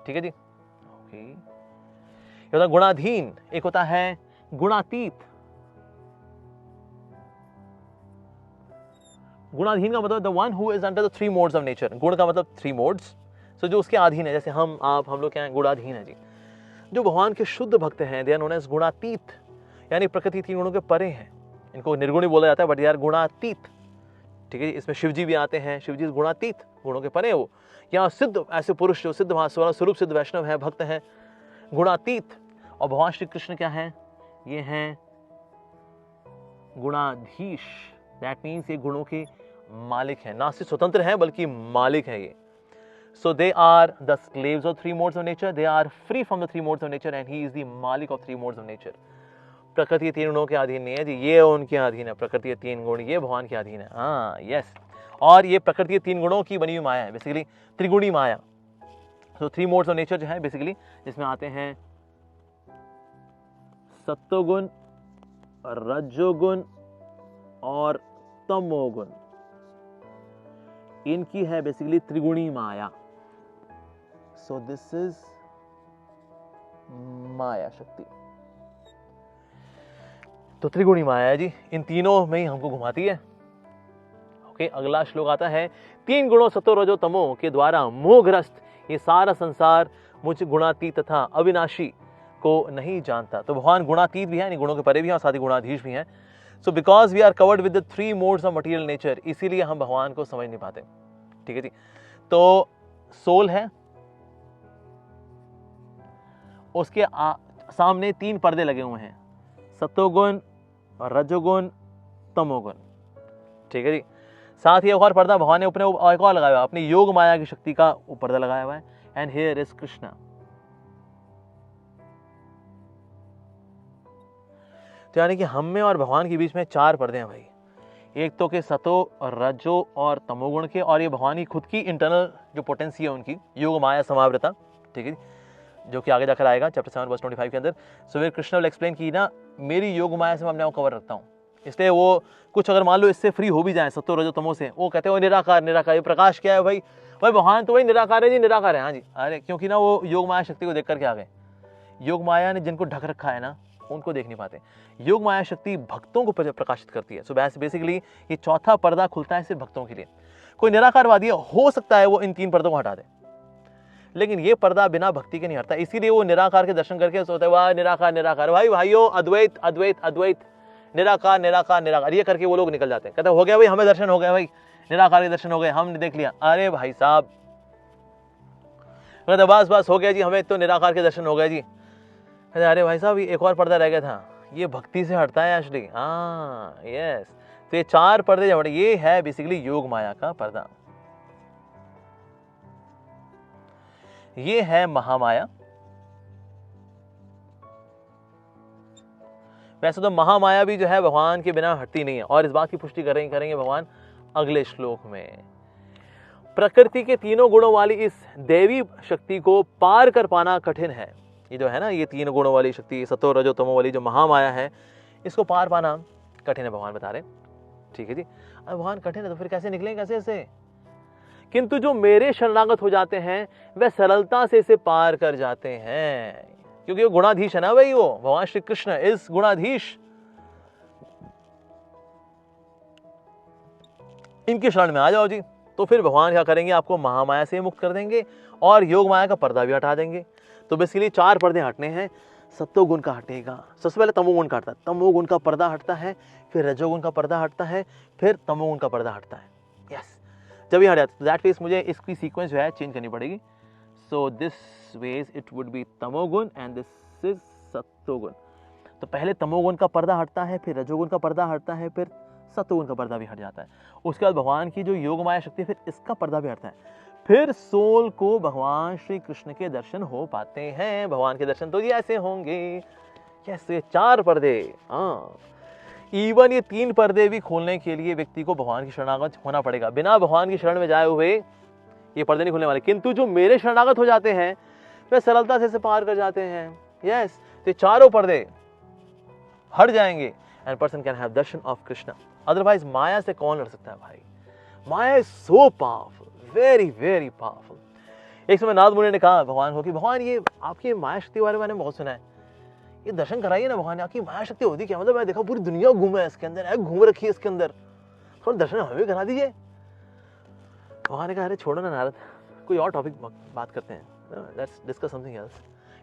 ठीक है जी, ओके. ये होता है गुणाधीन, एक होता है गुणातीत. गुणाधीन का मतलब the one who is under the 3 modes of nature. गुण का मतलब 3 मोड्स, सो जो उसके अधीन है, जैसे हम आप हम लोग क्या हैं, गुणाधीन है जी. जो भगवान के शुद्ध भक्त हैं, दे आर नोन एज गुणातीत, यानी प्रकृति 3 गुणों के परे हैं. इनको निर्गुणी बोला जाता है, बट दे आर गुणातीत. ठीक है जी, इसमें शिव जी भी आते हैं. शिव जी गुणातीत, गुणों के परे वो. यहाँ सिद्ध ऐसे पुरुष जो सिद्ध स्वरूप सिद्ध वैष्णव है, भक्त हैं, गुणातीत. और भगवान श्री कृष्ण क्या हैं, ये हैं गुणाधीश. दैट मीन्स ये गुणों के मालिक हैं, ना सिर्फ स्वतंत्र हैं बल्कि मालिक है ये. So they are the slaves of three modes of nature. They are free from the three modes of nature, and he is the Malik of three modes of nature. प्रकृति के तीन गुणों के अधीन नहीं है जी, ये उनके अधीन है। प्रकृति के तीन गुण ये भगवान के अधीन है। हाँ, यस। और ये प्रकृति के तीन गुणों की बनी हुई माया है, बेसिकली त्रिगुणी माया। तो थ्री मोड्स ऑफ नेचर जो है बेसिकली जिसमें आते हैं सत्वगुण, रजोगुण और तमोगुण, इनकी है बेसिकली त्रिगुणी माया। सो दिस इज माया शक्ति। तो त्रिगुणी माया है जी, इन तीनों में ही हमको घुमाती है। ओके, अगला श्लोक आता है, तीन गुणों सतो रजो तमो के द्वारा मोहग्रस्त ये सारा संसार मुझ गुणातीत तथा अविनाशी को नहीं जानता। तो भगवान गुणातीत भी है, यानी गुणों के परे भी हैं और साथ ही गुणाधीश भी हैं। So because we are covered with the three modes of material nature, इसीलिए हम भगवान को समझ नहीं पाते। ठीक है जी। तो सोल है, उसके सामने तीन पर्दे लगे हुए हैं, सत्वगुण, रजोगुण, तमोगुण। ठीक है जी। साथ ही एक और पर्दा भगवान ने अपने एक और लगाया हुआ, अपनी योग माया की शक्ति का पर्दा लगाया हुआ है। And here is Krishna. तो यानी कि हम में और भगवान के बीच में चार पर्दे हैं भाई। एक तो के सतो, रजो और तमोगुण के, और ये भगवान की खुद की इंटरनल जो पोटेंसी है उनकी, योग माया समावृता। ठीक है, जो कि आगे जाकर आएगा चैप्टर 7 वर्स 25 के अंदर। सो फिर कृष्ण विल एक्सप्लेन की ना, मेरी योग माया से मैं अपने आप को कवर रखता हूँ। इसलिए वो कुछ अगर मान लो इससे फ्री हो भी जाए सत्तो रजो तमो से, वो कहते हैं वो निराकार। निराकार ये प्रकाश क्या है भाई? भाई भगवान तो वही निराकार है जी, निराकार है। हाँ जी, अरे क्योंकि ना वो योग माया शक्ति को देख करके आ गए। योग माया ने जिनको ढक रखा है ना, उनको देख नहीं पाते। योग माया शक्ति भक्तों को प्रकाशित करती है। सो बेसिकली ये चौथा पर्दा खुलता है सिर्फ भक्तों के लिए। कोई निराकारवादी हो सकता है वो इन तीन पर्दों को हटा दे, लेकिन ये पर्दा बिना भक्ति के नहीं हटता। इसीलिए वो निराकार के दर्शन करके सोचता है वाह निराकार निराकार, भाई भाइयों अद्वैत अद्वैत अद्वैत, निराकार निराकार निराकार, ये करके वो लोग निकल जाते हैं। कहते हो गया भाई, हमें दर्शन हो गया भाई, निराकार के दर्शन हो गए, हमने देख लिया। अरे भाई साहब, कहते बस बस हो गया जी, हमें तो निराकार के दर्शन हो गए जी। कहते अरे भाई साहब, एक और पर्दा रह गया था, ये भक्ति से हटता है एक्चुअली। हाँ यस, तो ये चार पर्दे जो ये है बेसिकली योग माया का पर्दा। ये है महामाया। वैसे तो महामाया भी जो है भगवान के बिना हटती नहीं है, और इस बात की पुष्टि करेंगे भगवान अगले श्लोक में। प्रकृति के तीनों गुणों वाली इस देवी शक्ति को पार कर पाना कठिन है। ये जो है ना, ये तीन गुणों वाली शक्ति, सतो रजो तमो वाली जो महामाया है, इसको पार पाना कठिन है, भगवान बता रहे। ठीक है जी। अब भगवान कठिन है तो फिर कैसे निकलेंगे, कैसे ऐसे? किंतु जो मेरे शरणागत हो जाते हैं वह सरलता से इसे पार कर जाते हैं, क्योंकि वो गुणाधीश है ना भाई। वो भगवान श्री कृष्ण इस गुणाधीश, इनके शरण में आ जाओ जी, तो फिर भगवान क्या करेंगे, आपको महामाया से मुक्त कर देंगे और योग माया का पर्दा भी हटा देंगे। तो बेसिकली चार पर्दे हटने हैं। सत्वगुण का हटेगा, सबसे पहले तमोगुण का हटता है, तमोगुण का पर्दा हटता है, फिर रजोगुण का पर्दा हटता है, फिर तमोगुण का पर्दा हटता है। यस, जब ये हट जाता है दैट मींस मुझे इसकी सीक्वेंस जो है चेंज करनी पड़ेगी। So this ways it would be tamoguna and this is sattvaguna. तो पहले तमोगुण का पर्दा हटता है, फिर रजोगुण का पर्दा हटता है, फिर सत्वगुण का पर्दा भी हट जाता है। उसके बाद भगवान की जो योग माया शक्ति, फिर इसका पर्दा भी हटता है। फिर सोल को भगवान श्री कृष्ण के दर्शन हो पाते हैं। भगवान के दर्शन तो ये ऐसे होंगे, कैसे? चार पर्दे। हाँ, इवन ये तीन पर्दे भी खोलने के लिए व्यक्ति को भगवान की शरणागत होना पड़ेगा। बिना भगवान की शरण में जाए हुए ये पर्दे नहीं खुलने वाले। किंतु जो मेरे शरणागत हो जाते हैं वे सरलता से इसे पार कर जाते हैं। यस, तो चारों पर्दे हट जाएंगे एंड पर्सन कैन हैव दर्शन ऑफ कृष्ण। अदरवाइज माया से कौन लड़ सकता है भाई? माया is so powerful, very very powerful. एक समय नारद मुनि ने कहा भगवान को कि भगवान ये आपकी माया शक्ति के बारे में मैंने बहुत सुना है, ये दर्शन कराइए ना भगवान, आपकी माया शक्ति होती क्या? मतलब मैं देखा पूरी दुनिया घूमा है इसके अंदर, घूम रखी है इसके अंदर, थोड़ा दर्शन हमें भी करा दीजिए। भगवान ने कहा अरे छोड़ो ना नारद, कोई और टॉपिक बात करते हैं, लेट्स डिस्कस समथिंग एल्स।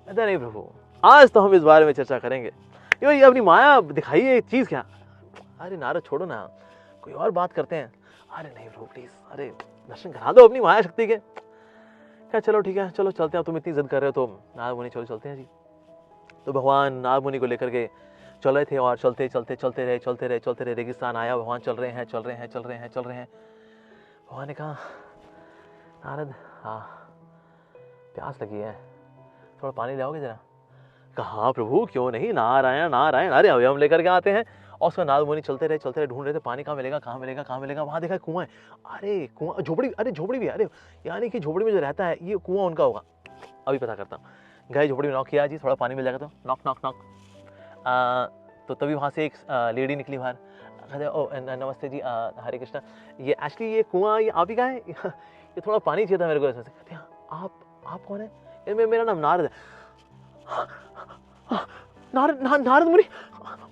कहता नहीं प्रभु, आज तो हम इस बारे में चर्चा करेंगे, ये अपनी माया दिखाइए चीज क्या। अरे नारद छोड़ो ना, कोई और बात करते हैं। अरे नहीं प्रभु प्लीज, अरे दर्शन करा दो अपनी माया शक्ति के। क्या चलो ठीक है, चलो चलते हैं, तुम इतनी जिद कर रहे हो तो नारद मुनि चलो चलते हैं जी। तो भगवान नारद मुनि को लेकर के चल रहे थे और चलते रहे। रेगिस्तान आया, भगवान चल रहे हैं। भगवान ने कहा नारद हाँ प्यास लगी है, थोड़ा पानी लाओगे जरा? कहाँ प्रभु, क्यों नहीं, नारायण नारायण, अरे अभी हम लेकर के आते हैं। और उसमें नारद मुनि चलते रहे ढूंढ रहे थे पानी कहाँ मिलेगा कहाँ मिलेगा कहाँ मिलेगा। वहाँ देखा कुआं है, अरे कुआं, झोपड़ी, अरे झोपड़ी भी है, अरे यानी कि झोपड़ी में जो रहता है ये कुआं उनका होगा, अभी पता करता हूँ। गए झोपड़ी में, नॉक किया जी, थोड़ा पानी मिल जाएगा तो, नॉक नॉक नॉक। तो तभी वहाँ से एक लेडी निकली बाहर, कहते ओ नमस्ते जी, हरे कृष्णा, ये एक्चुअली ये कुआं ये आप ही का है, ये थोड़ा पानी चाहिए था मेरे को। ऐसे कहते हैं आप कौन है? ये मेरा नाम नारद है। नारद मुनि,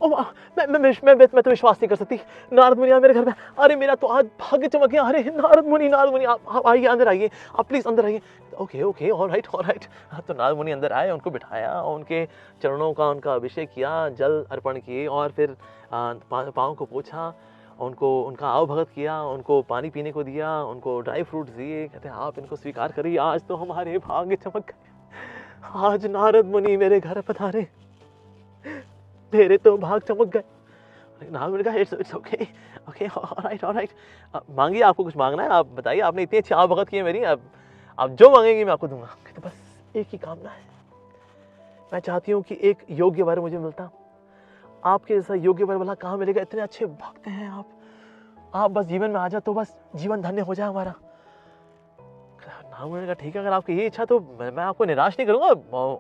मैं तो विश्वास नहीं कर सकती, नारद मुनि मेरे घर में, अरे मेरा तो आज भाग्य चमक गया। अरे नारद मुनि आप आइए, अंदर आइए, आप प्लीज अंदर आइए। Okay alright. तो नारद मुनि अंदर आए, उनको बिठाया और उनके चरणों का उनका अभिषेक किया, जल अर्पण किए और फिर पाँव को पोंछा, उनको उनका आव भगत किया, उनको पानी पीने को दिया, उनको ड्राई फ्रूट्स दिए। कहते हैं आप इनको स्वीकार करिए, आज तो हमारे भाग्य चमक गए, आज नारद मुनि मेरे घर पधारे, तेरे तो भाग चमक गए। नारद मुनि कहा इट्स ओके ऑलराइट, मांगिए, आपको कुछ मांगना है आप बताइए, आपने इतनी अच्छी आव भगत की है मेरी, अब आप जो मांगेंगे मैं आपको दूंगा। कहते बस एक ही कामना है, मैं चाहती हूँ कि एक योग्य वर मुझे मिलता, आपके जैसा योग्य वर भला कहाँ मिलेगा, इतने अच्छे भक्त हैं आप बस जीवन में आ जाओ तो बस जीवन धन्य हो जाए हमारा। नारद मुनि ने कहा ठीक है, अगर आपकी ये इच्छा तो मैं आपको निराश नहीं करूंगा,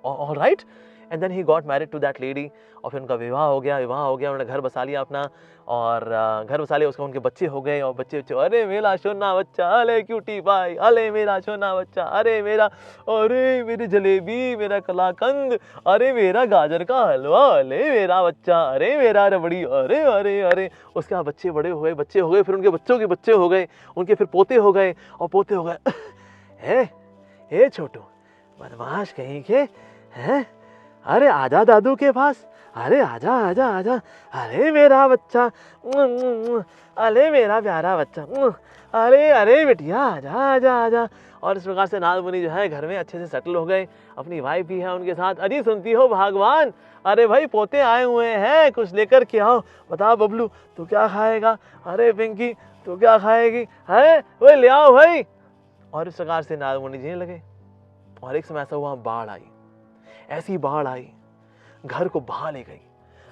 alright. And then he got married to that lady, और फिर उनका विवाह हो गया, उन्होंने घर बसा लिया अपना, और घर बसा लिया, उसका उनके बच्चे हो गए, और बच्चे अरे मेरा सोना बच्चा, अरे क्यूटी भाई, अरे मेरा सोना बच्चा, अरे मेरी जलेबी, मेरा कलाकंद, अरे मेरा गाजर का हलवा, अरे मेरा बच्चा, अरे मेरा रबड़ी, अरे। उसके बाद बच्चे बड़े हो गए, फिर उनके बच्चों के बच्चे हो गए, उनके फिर पोते हो गए, और पोते हो गए। हे छोटू बदमाश कहीं के, हैं, अरे आजा दादू के पास, अरे आजा, अरे मेरा बच्चा, अरे मेरा प्यारा बच्चा, अरे बिटिया आजा। और इस प्रकार से नारद मुनि जो है घर में अच्छे से सेटल हो गए, अपनी वाइफ भी है उनके साथ। अरे सुनती हो भगवान, अरे भाई पोते आए हुए हैं, कुछ लेकर के आओ, बता बबलू तू क्या खाएगा, अरे पिंकी तू क्या खाएगी, है वो ले आओ भाई। और इस प्रकार से नारद मुनि जीने लगे। और एक समय ऐसा हुआ, बाढ़ आई, ऐसी बाढ़ आई घर को बहा ले गई,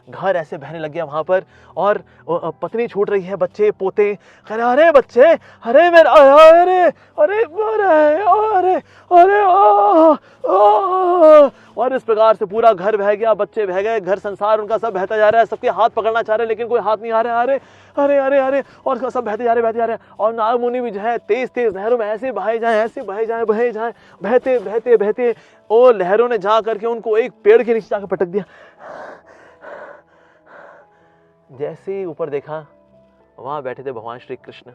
घर ऐसे बहने लग गया वहां पर, और पत्नी छूट रही है, बच्चे पोते, अरे बच्चे, अरे मेरा, अरे और इस प्रकार से पूरा घर बह गया, बच्चे बह गए, घर संसार उनका सब बहता जा रहा है, सबके हाथ पकड़ना चाह रहे हैं लेकिन कोई हाथ नहीं आ रहा है, अरे और उसका सब बहते जा रहे हैं। और नारद मुनि भी जो है तेज लहरों में ऐसे बहे जाए, बहते और लहरों ने जा करके उनको एक पेड़ के नीचे जाकर पटक दिया। जैसे ही ऊपर देखा, वहां बैठे थे भगवान श्री कृष्ण।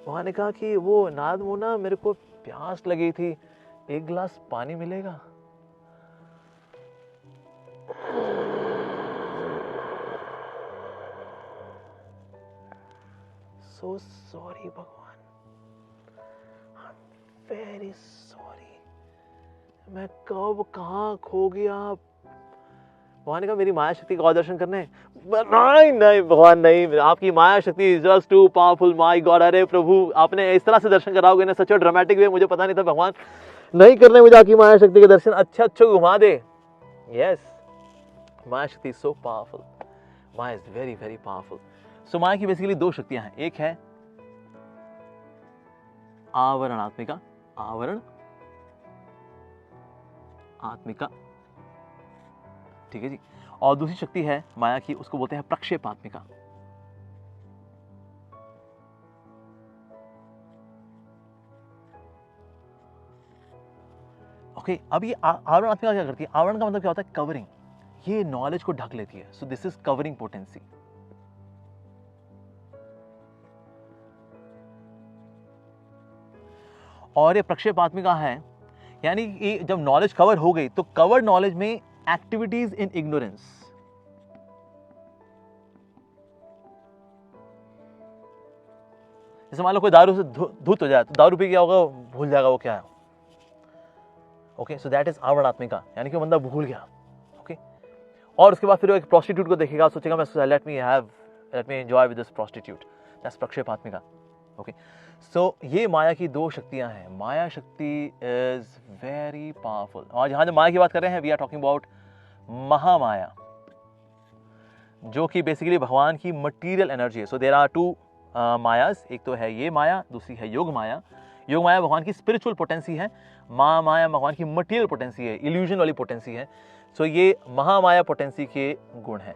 वहां ने कहा कि वो नारद मुनि, मेरे को प्यास लगी थी, एक गिलास पानी मिलेगा? So sorry भगवान, I'm very sorry, मैं कब कहाँ खो गया। भगवान ने कहा मेरी माया शक्ति का और दर्शन करने? नहीं भगवान नहीं, आपकी माया शक्ति is just too powerful, my God. अरे प्रभु आपने इस तरह से दर्शन कराओगे ना, सच और ड्रामेटिक वे, मुझे पता नहीं था भगवान, नहीं करने मुझे आपकी माया शक्ति के दर्शन, अच्छा घुमा दे। यस, माया शक्ति इज सो पावरफुल, माया is very very powerful. So माया की बेसिकली दो शक्तियां हैं, एक है आवरण आत्मिका, ठीक है जी, और दूसरी शक्ति है माया की, उसको बोलते हैं प्रक्षेपात्मिका। ओके, अब ये आवरण आत्मिका क्या करती है? आवरण का मतलब क्या होता है? कवरिंग, ये नॉलेज को ढक लेती है। सो दिस इज कवरिंग पोटेंसी। और ये प्रक्षेपात्मिका है, यानी कि जब नॉलेज कवर हो गई तो कवर्ड नॉलेज में एक्टिविटीज इन इग्नोरेंस, जैसे मान लो कोई दारू से धुत हो जाए तो दारू पी गया होगा, भूल जाएगा वो क्या है। ओके, सो दैट इज आवरणात्मिका, यानी कि बंदा भूल गया। ओके, और उसके बाद फिर वो एक प्रोस्टिट्यूट को देखेगा, सोचेगा मैं let me enjoy with this prostitute, that's प्रक्षेपात्मिका। ओके, सो ये माया की दो शक्तियां हैं. माया शक्ति इज वेरी पावरफुल. और जहां जब माया की बात कर रहे हैं, वी आर टॉकिंग अबाउट महामाया, जो कि बेसिकली भगवान की मटीरियल एनर्जी है. सो देयर आर टू मायास. एक तो है ये माया, दूसरी है योग माया. योग माया भगवान की स्पिरिचुअल पोटेंसी है, माया भगवान की मटीरियल पोटेंसी है, इल्यूजन वाली पोटेंसी है. सो ये महामाया पोटेंसी के गुण हैं.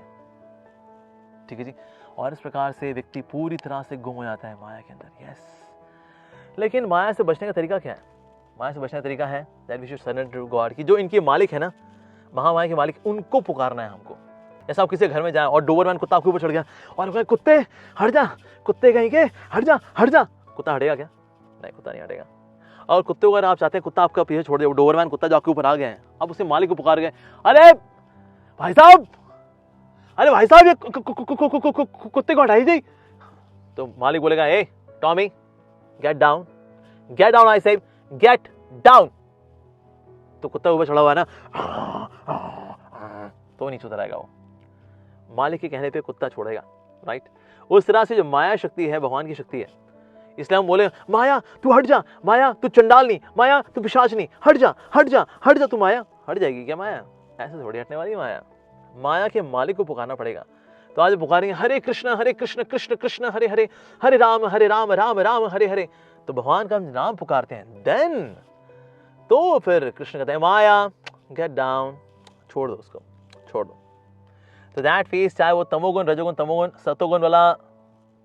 ठीक है जी. और इस प्रकार से व्यक्ति पूरी तरह से गुम हो जाता है माया के अंदर. यस. लेकिन माया से बचने का तरीका क्या है? माया से बचने का तरीका है that we should surrender to God, कि जो इनके मालिक है ना, महामाया के मालिक, उनको पुकारना है हमको. जैसा आप किसी घर में जाए और डोबरमैन कुत्ता आपके ऊपर चढ़ गया और कहे कुत्ते हट जा, कुत्ते कहीं के हट जा हट जा, कुत्ता हटेगा क्या? नहीं, कुत्ता नहीं हटेगा. और कुत्ते अगर आप चाहते हैं कुत्ता आपका पीछे छोड़ दे, डोबरमैन कुत्ता जो आपके ऊपर आ गए हैं, अब उसे मालिक को पुकार गए, अरे भाई साहब, अरे भाई साहब, ये कुत्ते को हटाई जाए. तो मालिक बोलेगा, ए Tommy, get down, get down, I say get down. तो कुत्ता ऊपर चढ़ा हुआ है ना, तो नीचे उतर आएगा वो. मालिक के कहने पे कुत्ता छोड़ेगा. राइट. उस तरह से जो माया शक्ति है भगवान की शक्ति है. इसलिए हम बोले, माया तू हट जा, माया तू चंडालनी, माया तू पिशाचनी, हट जा हट जा हट जा. तू माया हट जाएगी क्या? माया ऐसे थोड़ी हटने वाली. माया माया के मालिक को पुकारना पड़ेगा. तो आज पुकारेंगे हरे कृष्ण कृष्ण कृष्ण हरे हरे, हरे राम राम राम हरे हरे. तो भगवान का हम नाम पुकारते हैं, देन तो फिर कृष्ण कहते हैं, माया गेट डाउन, छोड़ दो उसको, छोड़ दो. तो दैट फेस, चाहे वो तमोगुण रजोगुण तमोगुण सतोगुण वाला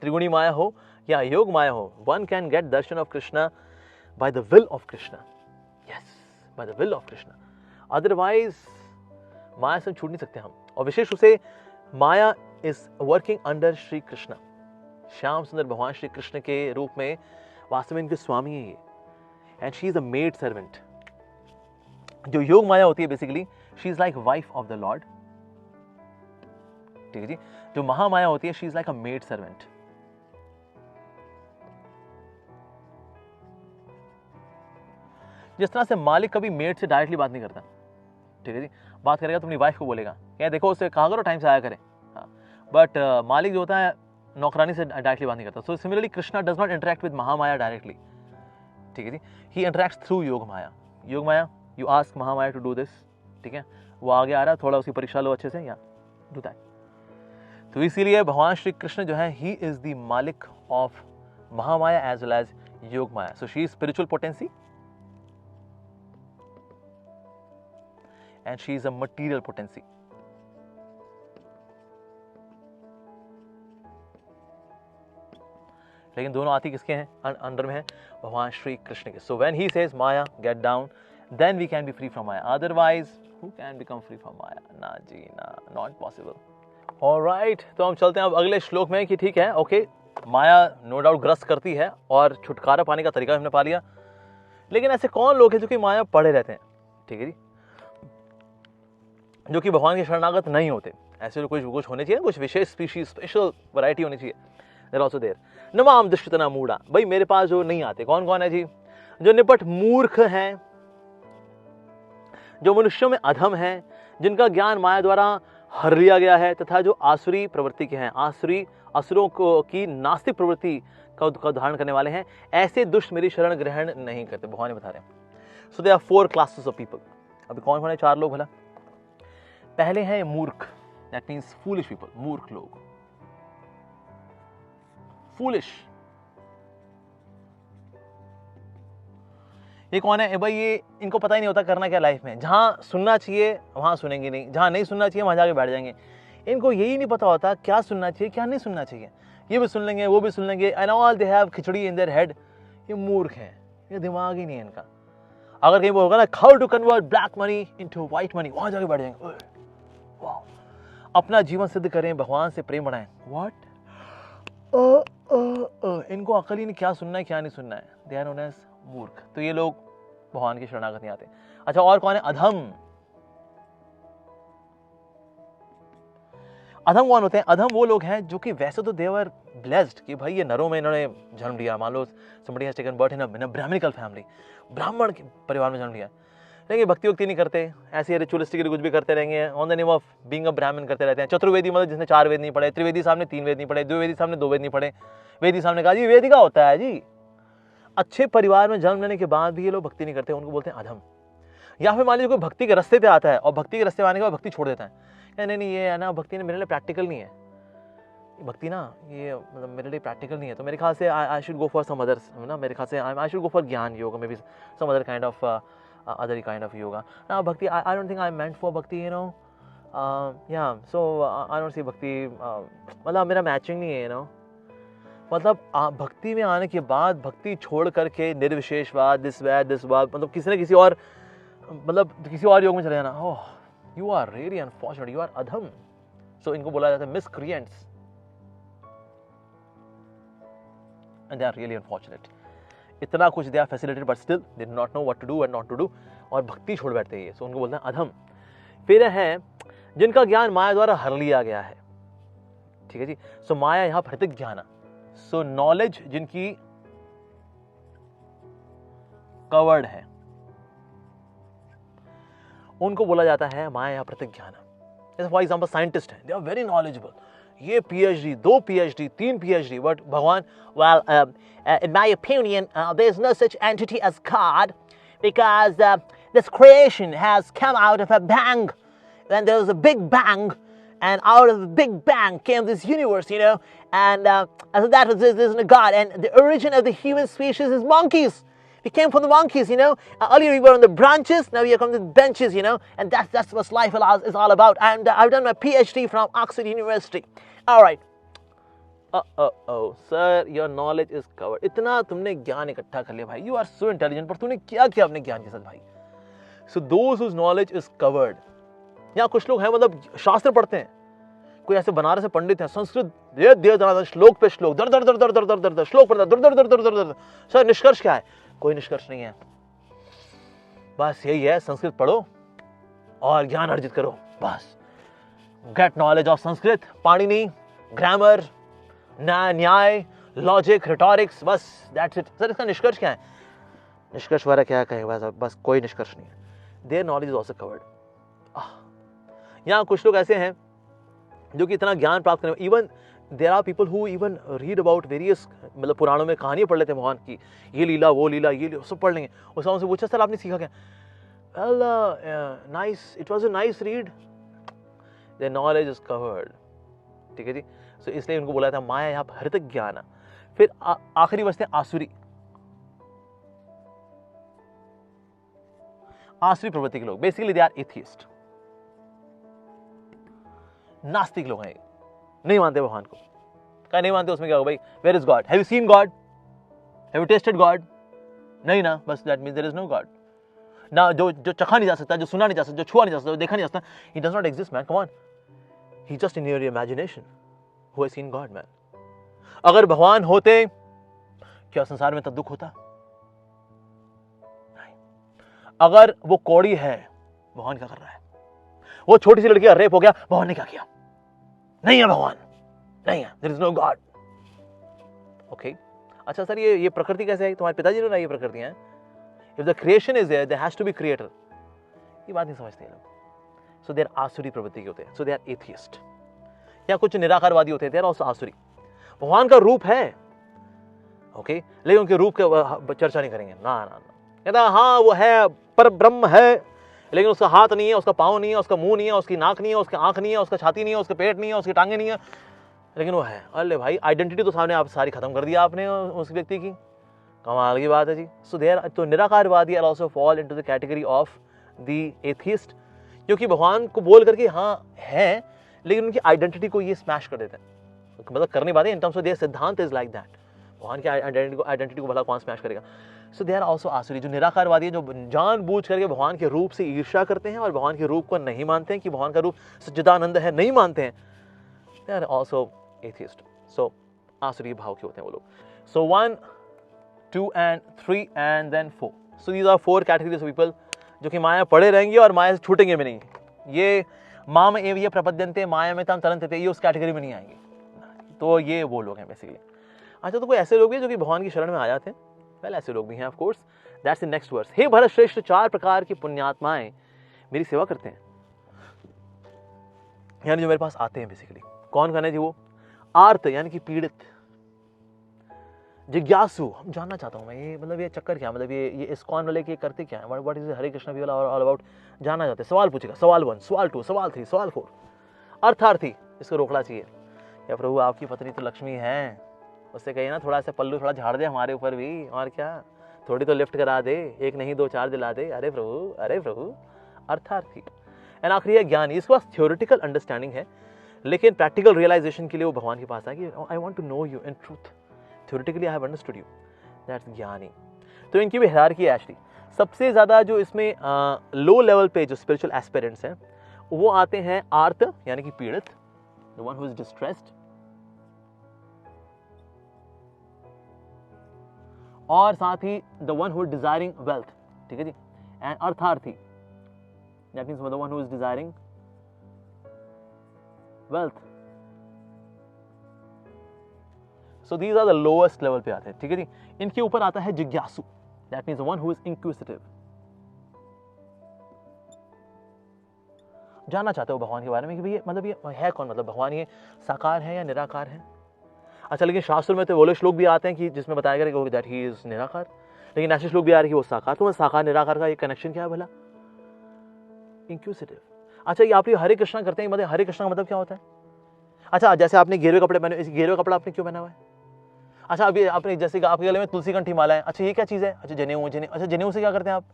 त्रिगुणी माया हो या योग माया हो, वन कैन गेट दर्शन of Krishna by the will of Krishna. Yes, by the will of Krishna. Otherwise माया से छूट नहीं सकते हम. और विशेष रूप से माया is working under Shri Krishna. Shyam Sundar भगवान श्री कृष्ण के रूप में वास्तव में इनके स्वामी है ये. And she is a maid servant. जो योग माया होती है basically, she is like wife of the Lord. ठीक है जी. जो महामाया होती है, she is like a maid servant. जिस तरह से मालिक कभी मेड से डायरेक्टली बात नहीं करता. ठीक है जी. बात करेगा तो अपनी वाइफ को बोलेगा, क्या देखो उसे कहा करो टाइम से आया करे. हाँ. बट मालिक जो होता है नौकरानी से डायरेक्टली बात नहीं करता. So similarly Krishna does not interact with महामाया डायरेक्टली. ठीक है जी. ही इंटरेक्ट्स थ्रू योग माया. योग माया, यू आस्क महामाया टू डू दिस. ठीक है, वो आगे आ रहा है, थोड़ा उसकी परीक्षा लो अच्छे से, या डू दैट. तो इसीलिए भगवान श्री कृष्ण जो है, ही इज द मालिक ऑफ महामाया एज वेल एज योग माया. So she is spiritual potency and she is a material potency. लेकिन दोनों आती किसके हैं? अंडर में है भगवान श्री कृष्ण के. So when he says Maya get down, then we can be free from Maya. Otherwise, who can become free from Maya? ना जी ना, not possible. Alright, तो हम चलते हैं अब अगले श्लोक में कि ठीक है, ओके, माया नो डाउट ग्रस्त करती है और छुटकारा पाने का तरीका हमने पा लिया. लेकिन ऐसे कौन लोग हैं जो कि माया पड़े रहते हैं? ठीक है जी, जो कि भगवान के शरणागत नहीं होते. ऐसे कुछ होने चाहिए, कुछ विशेष स्पीशीज, स्पेशल वैरायटी होनी चाहिए. देयर आल्सो देयर नमाम दुष्टना मूढ़ा. भाई मेरे पास जो नहीं आते, कौन कौन है जी? जो निपट मूर्ख हैं, जो मनुष्यों में अधम हैं, जिनका ज्ञान माया द्वारा हर लिया गया है, तथा जो आसुरी प्रवृत्ति के हैं, असुरों को की नास्तिक प्रवृत्ति का धारण करने वाले हैं, ऐसे दुष्ट मेरी शरण ग्रहण नहीं करते. भगवान ने बता रहे हैं. So there are 4 classes of people. अभी कौन कौन है? 4 लोग भला. पहले हैं मूर्ख, दैट मीन्स फूलिश पीपल. मूर्ख लोग, फूलिश. ये कौन है? भाई ये इनको पता ही नहीं होता करना क्या लाइफ में. जहां सुनना चाहिए वहां सुनेंगे नहीं, जहां नहीं सुनना चाहिए वहां जाके बैठ जाएंगे. इनको यही नहीं पता होता क्या सुनना चाहिए क्या नहीं सुनना चाहिए. ये भी सुन लेंगे, वो भी सुन लेंगे, and all they have khichdi in their head. ये मूर्ख हैं, ये दिमाग ही नहीं है इनका. अगर कहीं वो होगा ना, how to convert black money into white money, वहां जाके बैठ जाएंगे. अपना जीवन सिद्ध करें, भगवान से प्रेम बढ़ाएं. व्हाट? इनको अकल ही नहीं क्या सुनना है क्या नहीं सुनना है. दे आर नोन एज मूर्ख. तो ये लोग भगवान की शरणागत नहीं आते. अच्छा, और कौन है? अधम. अधम कौन होते हैं? अधम वो लोग हैं जो कि वैसे तो देवर ब्लेस्ड कि भाई ये नरों में इन्होंने जन्म लिया. मान लो somebody has taken birth in a brahminical family, ब्राह्मण के परिवार में जन्म लिया, लेकिन भक्ति वक्ति नहीं करते, ऐसे रिचुअलिस्टिकली कुछ भी करते रहेंगे, on the name of being a ब्राह्मण करते रहते हैं। चतुर्वेदी मतलब जिसने 4 वेद नहीं पढ़े, त्रिवेदी साहब ने 3 वेद नहीं पढ़े, द्विवेदी साहब ने 2 वेद नहीं पढ़े, वेदी साहब ने कहा जी वेदिका होता है जी। अच्छे परिवार में जन्म लेने के बाद भी ये लोग भक्ति नहीं करते, उनको बोलते हैं अधम। या फिर मान लीजिए कोई भक्ति के रास्ते पे आता है और भक्ति के रास्ते में आने के बाद भक्ति छोड़ देता है, नहीं नहीं ये है ना भक्ति ने मेरे लिए प्रैक्टिकल नहीं है, भक्ति ना ये मतलब मेरे लिए प्रैक्टिकल नहीं है, तो मेरे ख्याल से I should go for some others ना, मेरे ख्याल से I should go for jnana yoga, maybe some other kind of other kind of yoga. Now bhakti, I don't think I'm meant for bhakti, you know. Yeah, so I don't see bhakti. मतलब मेरा मैचिंग नहीं है, you know. मतलब भक्ति में आने के बाद भक्ति छोड़ करके निर्विशेषवाद, दिसवाद, मतलब किसी न किसी और मतलब किसी और योग में चले जाना, oh you are really unfortunate, you are adham. सो इनको बोला जाता है miscreants, and they are really unfortunate. इतना कुछ they are facilitated but still they do not know what to do and not to do, और भक्ति छोड़ बैठते हैं ये, सो उनको बोलते हैं अधम। फिर है जिनका ज्ञान माया द्वारा हर लिया गया है, ठीक है जी। सो माया यहाँ प्रत्येक ज्ञान, सो नॉलेज जिनकी कवर्ड है उनको बोला जाता है माया यहाँ प्रत्येक ज्ञान। जैसे फॉर एग्जाम्पल साइंटिस्ट है, दे आर वेरी नॉलेजेबल, ये PhD, 2 PhD, 3 PhD, but Bhagwan, well, in my opinion, there's no such entity as God, because this creation has come out of a bang. When there was a big bang, and out of the big bang came this universe, you know, and so that is, there isn't a God. And the origin of the human species is monkeys. We came from the monkeys, you know. Earlier we were on the branches, now we are on the benches, you know, and that's what life is all about. And I've done my PhD from Oxford University. All right. Sir, your knowledge is covered. इतना तुमने ज्ञान इकट्ठा कर लिया भाई. You are so intelligent, पर तूने क्या किया अपने ज्ञान के साथ भाई? So those whose knowledge is covered. यहाँ कुछ लोग हैं मतलब शास्त्र पढ़ते हैं. कोई ऐसे बनारस से पंडित हैं, संस्कृत दे श्लोक पे श्लोक, दर श्लोक पढ़ता, दर. सर निष्कर्ष क्या है? कोई निष्कर्ष नहीं है. बस यही है, संस्कृत पढ़ो और ज्ञान अर्जित करो, बस. Get knowledge of Sanskrit, Panini, grammar, न्याय, लॉजिक, रिटोरिक्स, बस that's it. सर इसका निष्कर्ष क्या है? निष्कर्ष वाला क्या कहेगा? बस कोई निष्कर्ष नहीं है. Their knowledge is also covered. यहाँ कुछ लोग ऐसे हैं जो कि इतना ज्ञान प्राप्त करने, even there are people who even read about various, मतलब पुराणों में कहानियां पढ़ लेते हैं भगवान की, ये लीला वो लीला ये सब पढ़ लेंगे. उस उनसे पूछा सर आपने सीखा क्या? Well nice, it was a nice read. Their knowledge is covered. ठीक है जी. सो इसलिए उनको बोला था माया यहाँ हरित ज्ञान. फिर आखिरी बचते हैं आसुरी. आसुरी प्रवृत्ति के लोग, बेसिकली दे आर एथियस्ट, नास्तिक लोग हैं, नहीं मानते भगवान को. क्या नहीं मानते? उसमें क्या होगा भाई? Where is God? Have you seen God? Have you tested God? नहीं ना, बस that means there is no God. ना जो चखा नहीं जा सकता, जो सुना नहीं जा सकता, जो छुआ नहीं जा सकता, जो देखा नहीं जा सकता, he does not exist man. Come on, he just in your imagination. Who has seen God man? अगर भगवान होते क्या संसार में तब दुख होता? नहीं. अगर वो कौड़ी है, भगवान क्या कर रहा है? वो छोटी सी लड़की का रेप हो गया, भगवान ने क्या किया? नहीं है भगवान, नहीं है. There is no God. Okay, अच्छा सर ये प्रकृति कैसे है? तुम्हारे पिताजी ने ना ये प्रकृति है. If the creation is there, there has to be creator. ये बात नहीं समझते लोग. सो देयर आसुरी प्रवृत्ति के होते हैं. सो दे आर एथियस्ट. या कुछ निराकारवादी होते हैं, देयर आल्सो आसुरी. भगवान का रूप है, ओके, लेकिन उनके रूप के चर्चा नहीं करेंगे. ना ना, कहता हाँ वो है, पर ब्रह्म है, लेकिन उसका हाथ नहीं है, उसका पाँव नहीं है, उसका मुंह नहीं है, उसकी नाक नहीं है, उसकी आंख नहीं है, उसका छाती नहीं है, उसका पेट नहीं है, उसकी टांगे नहीं है, लेकिन वो है. अरे भाई, आइडेंटिटी तो सामने आप सारी खत्म कर दिया आपने उस व्यक्ति की. कमाल की बात है जी. सो देयर, तो निराकारवादी are also fall into the category of the atheist, क्योंकि भगवान को बोल करके हाँ है, लेकिन उनकी आइडेंटिटी को ये स्मैश कर देते हैं. मतलब कर नहीं पाते. इन टर्म्स ऑफ देयर सिद्धांत इज लाइक दैट. भगवान की आइडेंटिटी को भला कौन स्मैश करेगा? सो दे आर ऑल्सो आसुरी. जो निराकारवादी है, जो जानबूझ करके भगवान के रूप से ईर्ष्या करते हैं और भगवान के रूप को नहीं मानते हैं कि भगवान का रूप सच्चिदानंद है, नहीं मानते हैं, they are also atheist. So आसुरी भाव के होते हैं वो लोग. So 1, 2 and 3 and then 4. So these are 4 categories of people जो कि माया पड़े रहेंगे और माया से छूटेंगे भी नहीं. ये माम एव ये प्रपद्यन्ते माया में तम तरन्ते, ये उस कैटेगरी में नहीं आएंगे. तो ये वो लोग हैं बेसिकली. अच्छा, तो कोई ऐसे लोग भी जो कि भगवान की शरण में आ जाते हैं, वेल ऐसे लोग भी हैं of course. That's the next verse. हे भरत श्रेष्ठ, 4 प्रकार की पुण्यात्माएं मेरी सेवा करते हैं, यानी जो मेरे पास आते हैं बेसिकली। कौन है जी वो? आर्त यानी कि पीड़ित, जिज्ञासु, हम जानना चाहता हूँ मैं ये मतलब ये चक्कर क्या, मतलब ये इस्कॉन वाले के करते क्या है, व्हाट इज हरे कृष्णा वाला ऑल अबाउट, जानना चाहते हैं। सवाल पूछेगा, सवाल 1, सवाल 2, सवाल 3, सवाल 4। अर्थार्थी, इसको रोकना चाहिए। या प्रभु आपकी पत्नी तो लक्ष्मी है, उससे कहिए ना थोड़ा सा पल्लू थोड़ा झाड़ दे हमारे ऊपर भी, और क्या थोड़ी तो लिफ्ट करा दे, 1 नहीं 2 4 दिला दे। अरे प्रभु, अरे प्रभु। अर्थार्थी। एंड आखिरी है ज्ञानी। इसके पास थ्योरेटिकल अंडरस्टैंडिंग है, लेकिन प्रैक्टिकल रियलाइजेशन के लिए वो भगवान के पास है कि I want to know you in truth, theoretically I have understood you, that's jnani. तो इनकी भी हायरार्की है एक्चुअली। सबसे ज़्यादा जो इसमें लो लेवल पे जो स्पिरिचुअल एस्पिरेंट्स हैं वो आते हैं आर्त यानी कि पीड़ित, the one who is distressed, और साथ ही the one who is desiring wealth, ठीक है जी। एंड अर्थार्थी, that means the one who is desiring wealth. So these are the lowest level पे आते हैं, ठीक है जी। इनके ऊपर आता है जिज्ञासु, that means the one who is inquisitive, जानना चाहते हो भगवान के बारे में कि भाई मतलब ये है कौन, मतलब भगवान ये साकार है या निराकार है। अच्छा, लेकिन शास्त्र में तो वो श्लोक भी आते हैं कि जिसमें बताया गया कि दैट ही इज निराकार, लेकिन ऐसे श्लोक भी आ रहे हैं कि वो साकार। तो साकार निराकार का ये कनेक्शन क्या है भला? इंक्विजिटिव। अच्छा, ये आप ये हरे कृष्णा करते हैं, मतलब हरे कृष्णा का मतलब क्या होता है? अच्छा, जैसे आपने गेरुए कपड़े पहने, इस गेरुए कपड़ा आपने क्यों पहना हुआ है? अच्छा, अभी आपने जैसे कि आपके गले में तुलसी कंठी माला है, अच्छा ये क्या चीज़ है? अच्छा जनेऊ, अच्छा जनेऊ से क्या करते हैं आप?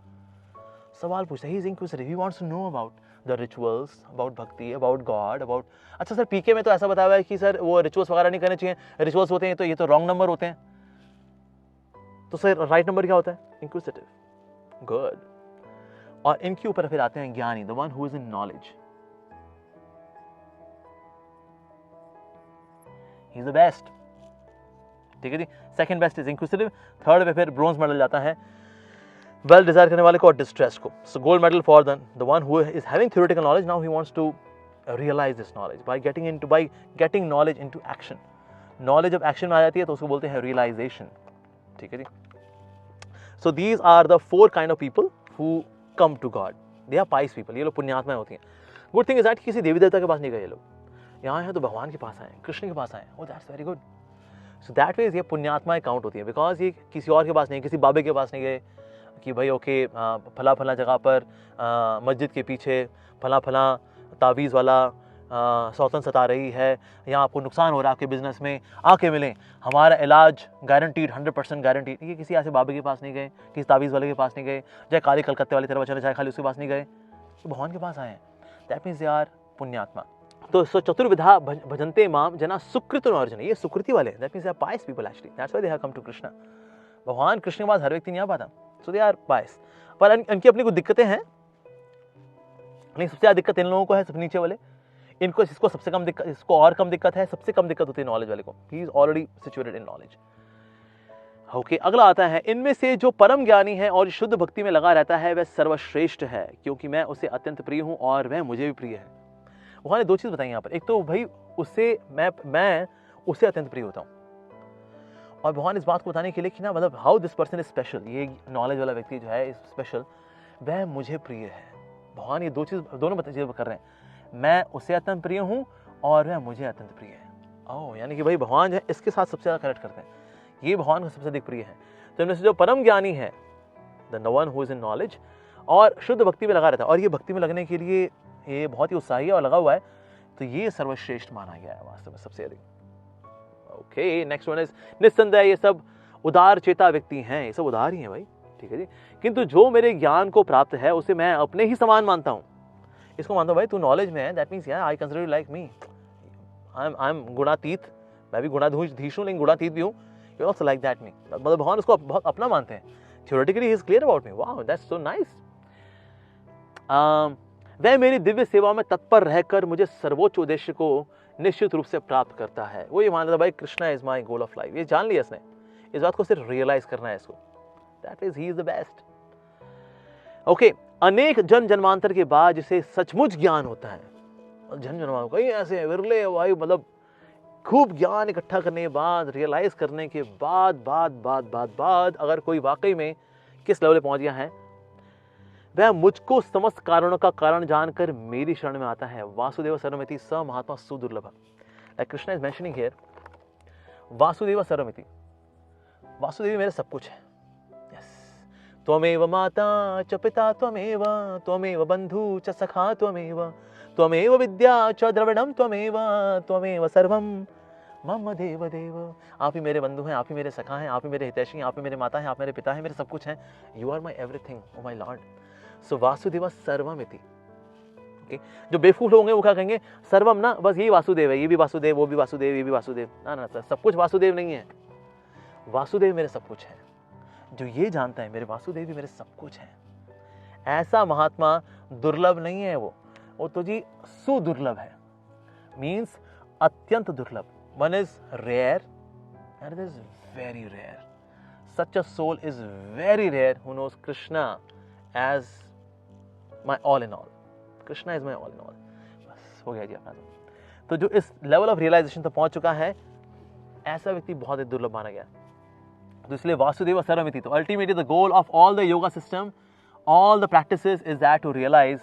सवाल पूछते हैं। He is inquisitive, he wants to know about the rituals, about bhakti, about God, about. अच्छा सर, पीके में तो ऐसा बताया हुआ है कि सर वो रिचुअल्स वगैरह नहीं करने चाहिए, रिचुअल्स होते हैं तो ये तो रॉन्ग नंबर होते हैं, तो सर राइट नंबर क्या होता है? इंक्विजिटिव। गुड। और इनके ऊपर फिर आते हैं ज्ञानी, the one who is in knowledge, he is the best, ठीक है जी। Second best is inquisitive. Third पे फिर ब्रोंज मेडल जाता है वेल डिजायर करने वाले को और डिस्ट्रेस को। So gold medal for the one who is having theoretical knowledge, now he wants to realise this knowledge by getting knowledge into action. Knowledge जब एक्शन में आ जाती है तो उसको बोलते हैं रियलाइजेशन, ठीक है जी। So these are the 4 kind of people who come to God, they are pious people. ये लोग पुण्यात्माएं होती हैं। गुड थिंग इज दैट किसी देवी देवता के पास नहीं गए ये लोग, यहाँ हैं तो भगवान के पास आए, कृष्ण के पास आए। ओ that's very good. So that means ये पुण्यात्माएं काउंट होती है, बिकॉज ये किसी और के पास नहीं, किसी बाबे के पास नहीं गए कि भाई ओके फला फला जगह पर मस्जिद के पीछे फला फला तावीज़ वाला सौतन सता रही है, यहाँ आपको नुकसान हो रहा है आपके बिजनेस में, आके मिलें, हमारा इलाज गारंटीड, 100% गारंटीड। ये किसी ऐसे बाबे के पास नहीं गए, किसी तावीज़ वाले के पास नहीं गए, चाहे काली कलकत्ते वाली तरह चले, चाहे खाली उसके पास नहीं गए, तो भगवान के पास आए हैं। दैट मीन्स दे आर पुण्यात्मा। तो चतुर्विधा भजन्ते माम जना सुकृत अर्जुन, ये सुकृति वाले, that means they are pious people actually, that's why they have come to Krishna. भगवान कृष्ण के पास हर व्यक्ति नहीं आ पाता, सो दे आर पायस। पर इनकी अपनी कुछ दिक्कतें हैं, नहीं सबसे ज्यादा दिक्कत इन लोगों को है, सबसे नीचे वाले, इनको इसको सबसे कम दिक्कत, इसको और कम दिक्कत है, सबसे कम दिक्कत होती है नॉलेज वाले को, he is already situated in knowledge. Okay, अगला आता है, इनमें से जो परम ज्ञानी है और शुद्ध भक्ति में लगा रहता है वह सर्वश्रेष्ठ है, क्योंकि मैं उसे अत्यंत प्रिय हूं और वह मुझे भी प्रिय है। उन्होंने 2 चीज बताई यहाँ पर, एक तो भाई उससे मैं उससे अत्यंत प्रिय होता हूँ, और भगवान इस बात को बताने के लिए कि ना मतलब how this person is special, ये नॉलेज वाला व्यक्ति जो है स्पेशल, वह मुझे प्रिय है। भगवान ये दोनों चीज़ कर रहे हैं, मैं उसे अत्यंत प्रिय हूँ और वह मुझे अत्यंत प्रिय है। ओह, यानी कि भाई भगवान जो है इसके साथ सबसे ज़्यादा कनेक्ट करते हैं, ये भगवान को सबसे अधिक प्रिय है। तो इनमें से जो परम ज्ञानी है, the one who is in knowledge, और शुद्ध भक्ति में लगा रहता है, और ये भक्ति में लगने के लिए ये बहुत ही उत्साही और लगा हुआ है, तो ये सर्वश्रेष्ठ माना गया है वास्तव में सबसे अधिक। ओके, नेक्स्ट वन इज निस्संदेह ये सब उदार चेता व्यक्ति हैं, ये सब उदार ही हैं भाई, ठीक है जी। किंतु जो मेरे ज्ञान को प्राप्त है उसे मैं अपने ही समान मानता हूँ। इसको मानता हूँ भाई तू नॉलेज में है, दैट मीन्स यार I consider you like me, I am गुणातीत, मैं भी गुणाधीश हूँ लेकिन गुणातीत भी हूँ, you also like that me. मतलब भगवान उसको बहुत अपना मानते हैं, theoretically he is clear about me, wow that's so nice. वह मेरी दिव्य सेवा में तत्पर रहकर मुझे सर्वोच्च उद्देश्य को निश्चित रूप से प्राप्त करता है। वो ये मान लेता भाई Krishna is my goal of life, ये जान लिया इसने, इस बात को सिर्फ रियलाइज करना है इसको, that is he is the best. Okay, अनेक जन्मांतर के बाद जिसे सचमुच ज्ञान होता है, जन्मांतर कई ऐसे विरले भाई, मतलब खूब ज्ञान इकट्ठा करने के बाद, रियलाइज करने के बाद अगर कोई वाकई में किस लेवल पे पहुंच गया है, वह मुझको समस्त कारणों का कारण जानकर मेरी शरण में आता है। वासुदेव सर्वमिति स महात्मा सुदुर्लभ। Like Krishna is mentioning here, Vasudev सर्वमिति, वासुदेव मेरे सब कुछ है। यस, त्वमेव माता च पिता त्वमेव, त्वमेव बंधु च सखा त्वमेव, त्वमेव विद्या च द्रविणम त्वमेव, त्वमेव सर्वम मम देव देव। आप ही मेरे बंधु हैं, आप ही मेरे सखा हैं, आप ही मेरे हितैषी हैं, आप ही मेरे माता हैं, आप मेरे पिता हैं, मेरे सब कुछ हैं। You are my everything, oh my lord. So Vasudev सर्वमिति। ओके, जो बेवकूफ लोग होंगे वो क्या कहेंगे, सर्वम ना बस यही वासुदेव है, ये भी वासुदेव, वो भी वासुदेव, ये भी वासुदेव। ना ना सर, सब कुछ वासुदेव नहीं है। वासुदेव मेरे सब कुछ है। जो ये जानता है मेरे वासुदेव भी मेरे सब कुछ है, ऐसा महात्मा दुर्लभ नहीं है। वो तो जी सुदुर्लभ है, मीन्स अत्यंत दुर्लभ। One is rare and is very rare. Such a soul is very rare who knows Krishna as my all in all. Krishna is my all in all. बस हो गया जी अपना। तो जो इस लेवल ऑफ रियलाइजेशन तक पहुंच चुका है, ऐसा व्यक्ति बहुत ही दुर्लभ माना गया। तो इसलिए वासुदेव सर्वमिति। तो ultimately the goal of all the yoga system, all the practices is that to realise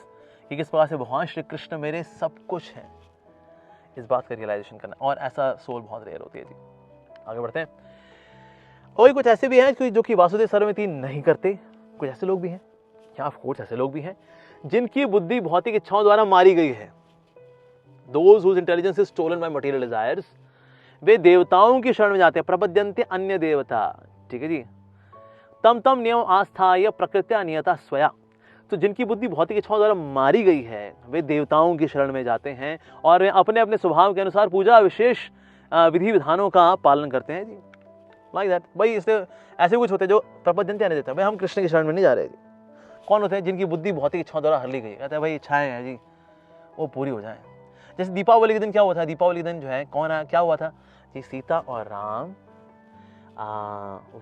कि किस प्रकार से भगवान श्री कृष्ण मेरे सब कुछ है, इस बात का रियलाइजेशन करना। और ऐसा सोल बहुत रेयर होती है जी। आगे बढ़ते हैं। और कुछ ऐसे भी हैं जो कि वासुदेव सर्वमिति नहीं करते। कुछ ऐसे लोग भी हैं, या ऑफ कोर्स ऐसे लोग भी हैं जिनकी बुद्धि भौतिक इच्छाओं द्वारा मारी गई है। Those whose intelligence is stolen by material desires, वे देवताओं की शरण में जाते हैं। प्रपद्यन्ते अन्य देवता। ठीक है जी। तम तम नियम आस्थाय प्रकृत्या नियता स्वया। तो जिनकी बुद्धि भौतिक इच्छाओं द्वारा मारी गई है, वे देवताओं की शरण में जाते हैं और वे अपने अपने स्वभाव के अनुसार पूजा विशेष विधि विधानों का पालन करते हैं जी। Like that. भाई इससे ऐसे कुछ होते हैं जो प्रपद्यन्ते अन्य देवता, भाई हम कृष्ण की शरण में नहीं जा रहे जी। कौन होते हैं जिनकी बुद्धि भौतिक इच्छाओं द्वारा हर ली गई, कहते हैं भाई इच्छाएं हैं जी वो पूरी हो जाए। जैसे दीपावली के दिन क्या हुआ था, दीपावली के दिन जो है क्या हुआ था जी, सीता और राम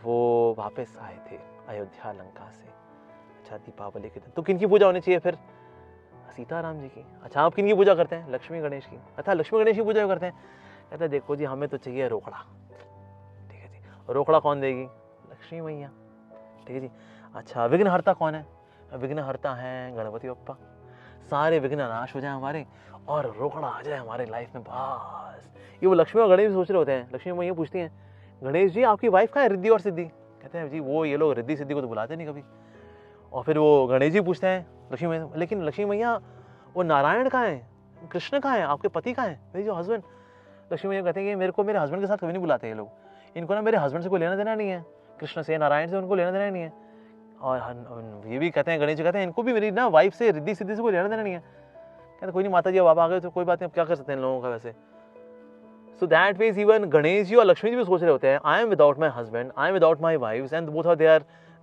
वो वापस आए थे अयोध्या लंका से। अच्छा, दीपावली के दिन तो किनकी पूजा होनी चाहिए फिर, सीताराम जी की। अच्छा, आप किनकी पूजा करते हैं, लक्ष्मी गणेश की। अच्छा, लक्ष्मी गणेश की पूजा करते हैं। कहते हैं देखो जी हमें तो चाहिए रोकड़ा। ठीक है जी, रोकड़ा कौन देगी, लक्ष्मी मैया। ठीक है जी। अच्छा, विघ्नहर्ता कौन है, विघ्नहर्ता है गणपति बप्पा। सारे विघ्न नाश हो जाए हमारे और रोकड़ा आ जाए हमारे लाइफ में, बस। ये वो लक्ष्मी और गणेश भी सोच रहे होते हैं। लक्ष्मी मैया पूछती हैं, गणेश जी आपकी वाइफ कहाँ है, रिद्धि और सिद्धि। कहते हैं जी वो ये लोग रिद्धि सिद्धि को तो बुलाते नहीं कभी। और फिर वो गणेश जी पूछते हैं लक्ष्मी मैया, लेकिन लक्ष्मी मैया वो नारायण कहाँ है, कृष्ण कहाँ है, आपके पति कहाँ है, मेरी जो हस्बैंड। लक्ष्मी मैया कहते हैं कि मेरे को मेरे हस्बैंड के साथ कभी नहीं बुलाते ये लोग, इनको ना मेरे हस्बैंड से कोई लेना देना नहीं है, कृष्ण से नारायण से उनको लेना देना नहीं है। और ये भी कहते हैं, गणेश जी कहते हैं इनको भी मेरी ना वाइफ से रिद्धि सिद्धि से कोई लेना देना नहीं है। कहते कोई नहीं माता जी, अब आप आ गए तो कोई बात नहीं, अब क्या कर सकते हैं इन लोगों का वैसे। So that means even Ganesh ji और लक्ष्मी जी भी सोच रहे होते हैं, I am without my husband, I am without my wives and both are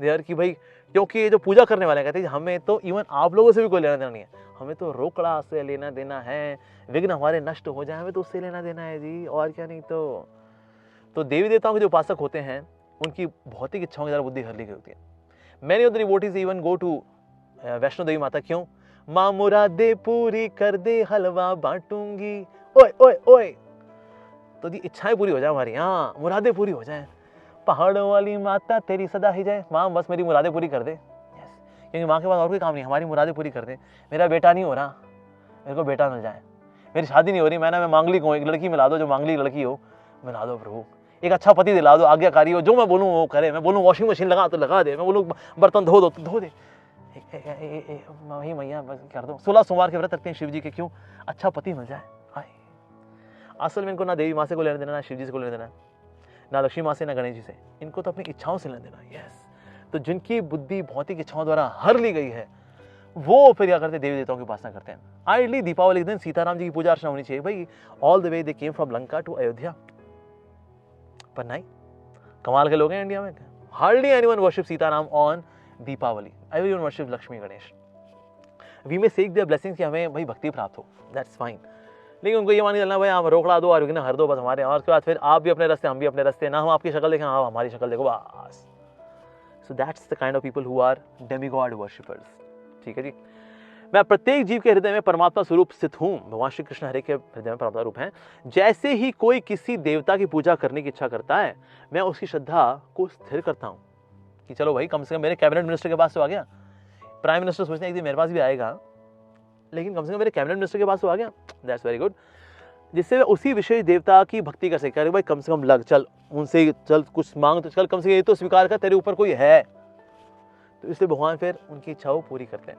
there कि भाई, क्योंकि ये जो पूजा करने वाले कहते हैं हमें तो इवन आप लोगों से भी कोई लेना देना नहीं है, हमें तो रोकड़ा से लेना देना है, विघ्न हमारे नष्ट हो जाए हमें तो उससे लेना देना है जी, और क्या नहीं। तो देवी देवताओं के जो उपासक होते हैं उनकी भौतिक इच्छाओं की तरह बुद्धि हर ली गई होती है। Many of the devotees even go to Vaishno Devi माता। क्यों, माँ मुरादे पूरी कर दे हलवा बांटूंगी, ओए ओए ओए। तो जी इच्छाएं पूरी हो जाए हमारी, हाँ मुरादे पूरी हो जाए। पहाड़ों वाली माता तेरी सदा ही जाए, माँ बस मेरी मुरादे पूरी कर दे। क्योंकि माँ के पास और कोई काम नहीं, हमारी मुरादे पूरी कर दे। मेरा बेटा नहीं हो रहा, मेरे को बेटा मिल जाए। मेरी शादी नहीं हो रही, मैं मांगलिक हूँ, एक लड़की मिला दो जो मांगलिक लड़की हो, मिला दो प्रभु। एक अच्छा पति दिला दो, आज्ञाकारी हो, जो मैं बोलूँ वो करे। मैं बोलूँ वॉशिंग मशीन लगा तो लगा दे, मैं बोलूँ बर्तन धो दो तो धो दे। वही मैया बस कर दो। 16 सोमवार के व्रत रखते हैं शिव जी के, क्यों, अच्छा पति मिल जाए। असल में इनको ना देवी माँ से को लेना देना, ना शिव जी से को लेना देना, ना लक्ष्मी माँ से, ना गणेश जी से, इनको तो अपनी इच्छाओं से लेना देना। यस। तो जिनकी बुद्धि भौतिक इच्छाओं द्वारा हर ली गई है वो फिर क्या करते हैं, देवी देवताओं की उपासना करते हैं। आइडली दीपावली के दिन सीताराम जी की पूजा अर्चना होनी चाहिए भाई, all the way they came from Lanka to Ayodhya. पर नहीं, कमाल के लोग हैं इंडिया में, hardly anyone worship Sitaram on Deepavali, everyone worship Lakshmi Ganesh. We में सीख देयर ब्लेसिंग्स कि हमें भाई भक्ति प्राप्त हो, दैट्स फाइन। लेकिन उनको ये मान के चलना भाई आप रोकड़ा दो और हर दो बस हमारे, और उसके बाद फिर आप भी अपने रास्ते हम भी अपने रास्ते, ना हम आपकी शक्ल देखें, हाँ हमारी शक्ल देखो बस। So that's the kind of people who are demigod worshippers. ठीक है जी। मैं प्रत्येक जीव के हृदय में परमात्मा स्वरूप स्थित हूँ। भगवान श्री कृष्ण हरे के हृदय में परमात्मा रूप हैं। जैसे ही कोई किसी देवता की पूजा करने की इच्छा करता है, मैं उसकी श्रद्धा को स्थिर करता हूँ कि चलो भाई, कम से कम मेरे कैबिनेट मिनिस्टर के पास तो आ गया। प्राइम मिनिस्टर सोचते हैं एक दिन मेरे पास भी आएगा, लेकिन कम से कम मेरे कैबिनेट मिनिस्टर के पास तो आ गया। That's very good. जिससे वे उसी विशेष देवता की भक्ति कर सके। अरे भाई कम से कम लग, चल उनसे, चल कुछ मांग तो चल, कम से कम ये तो स्वीकार कर तेरे ऊपर कोई है। तो इसलिए भगवान फिर उनकी इच्छाओं पूरी करते हैं,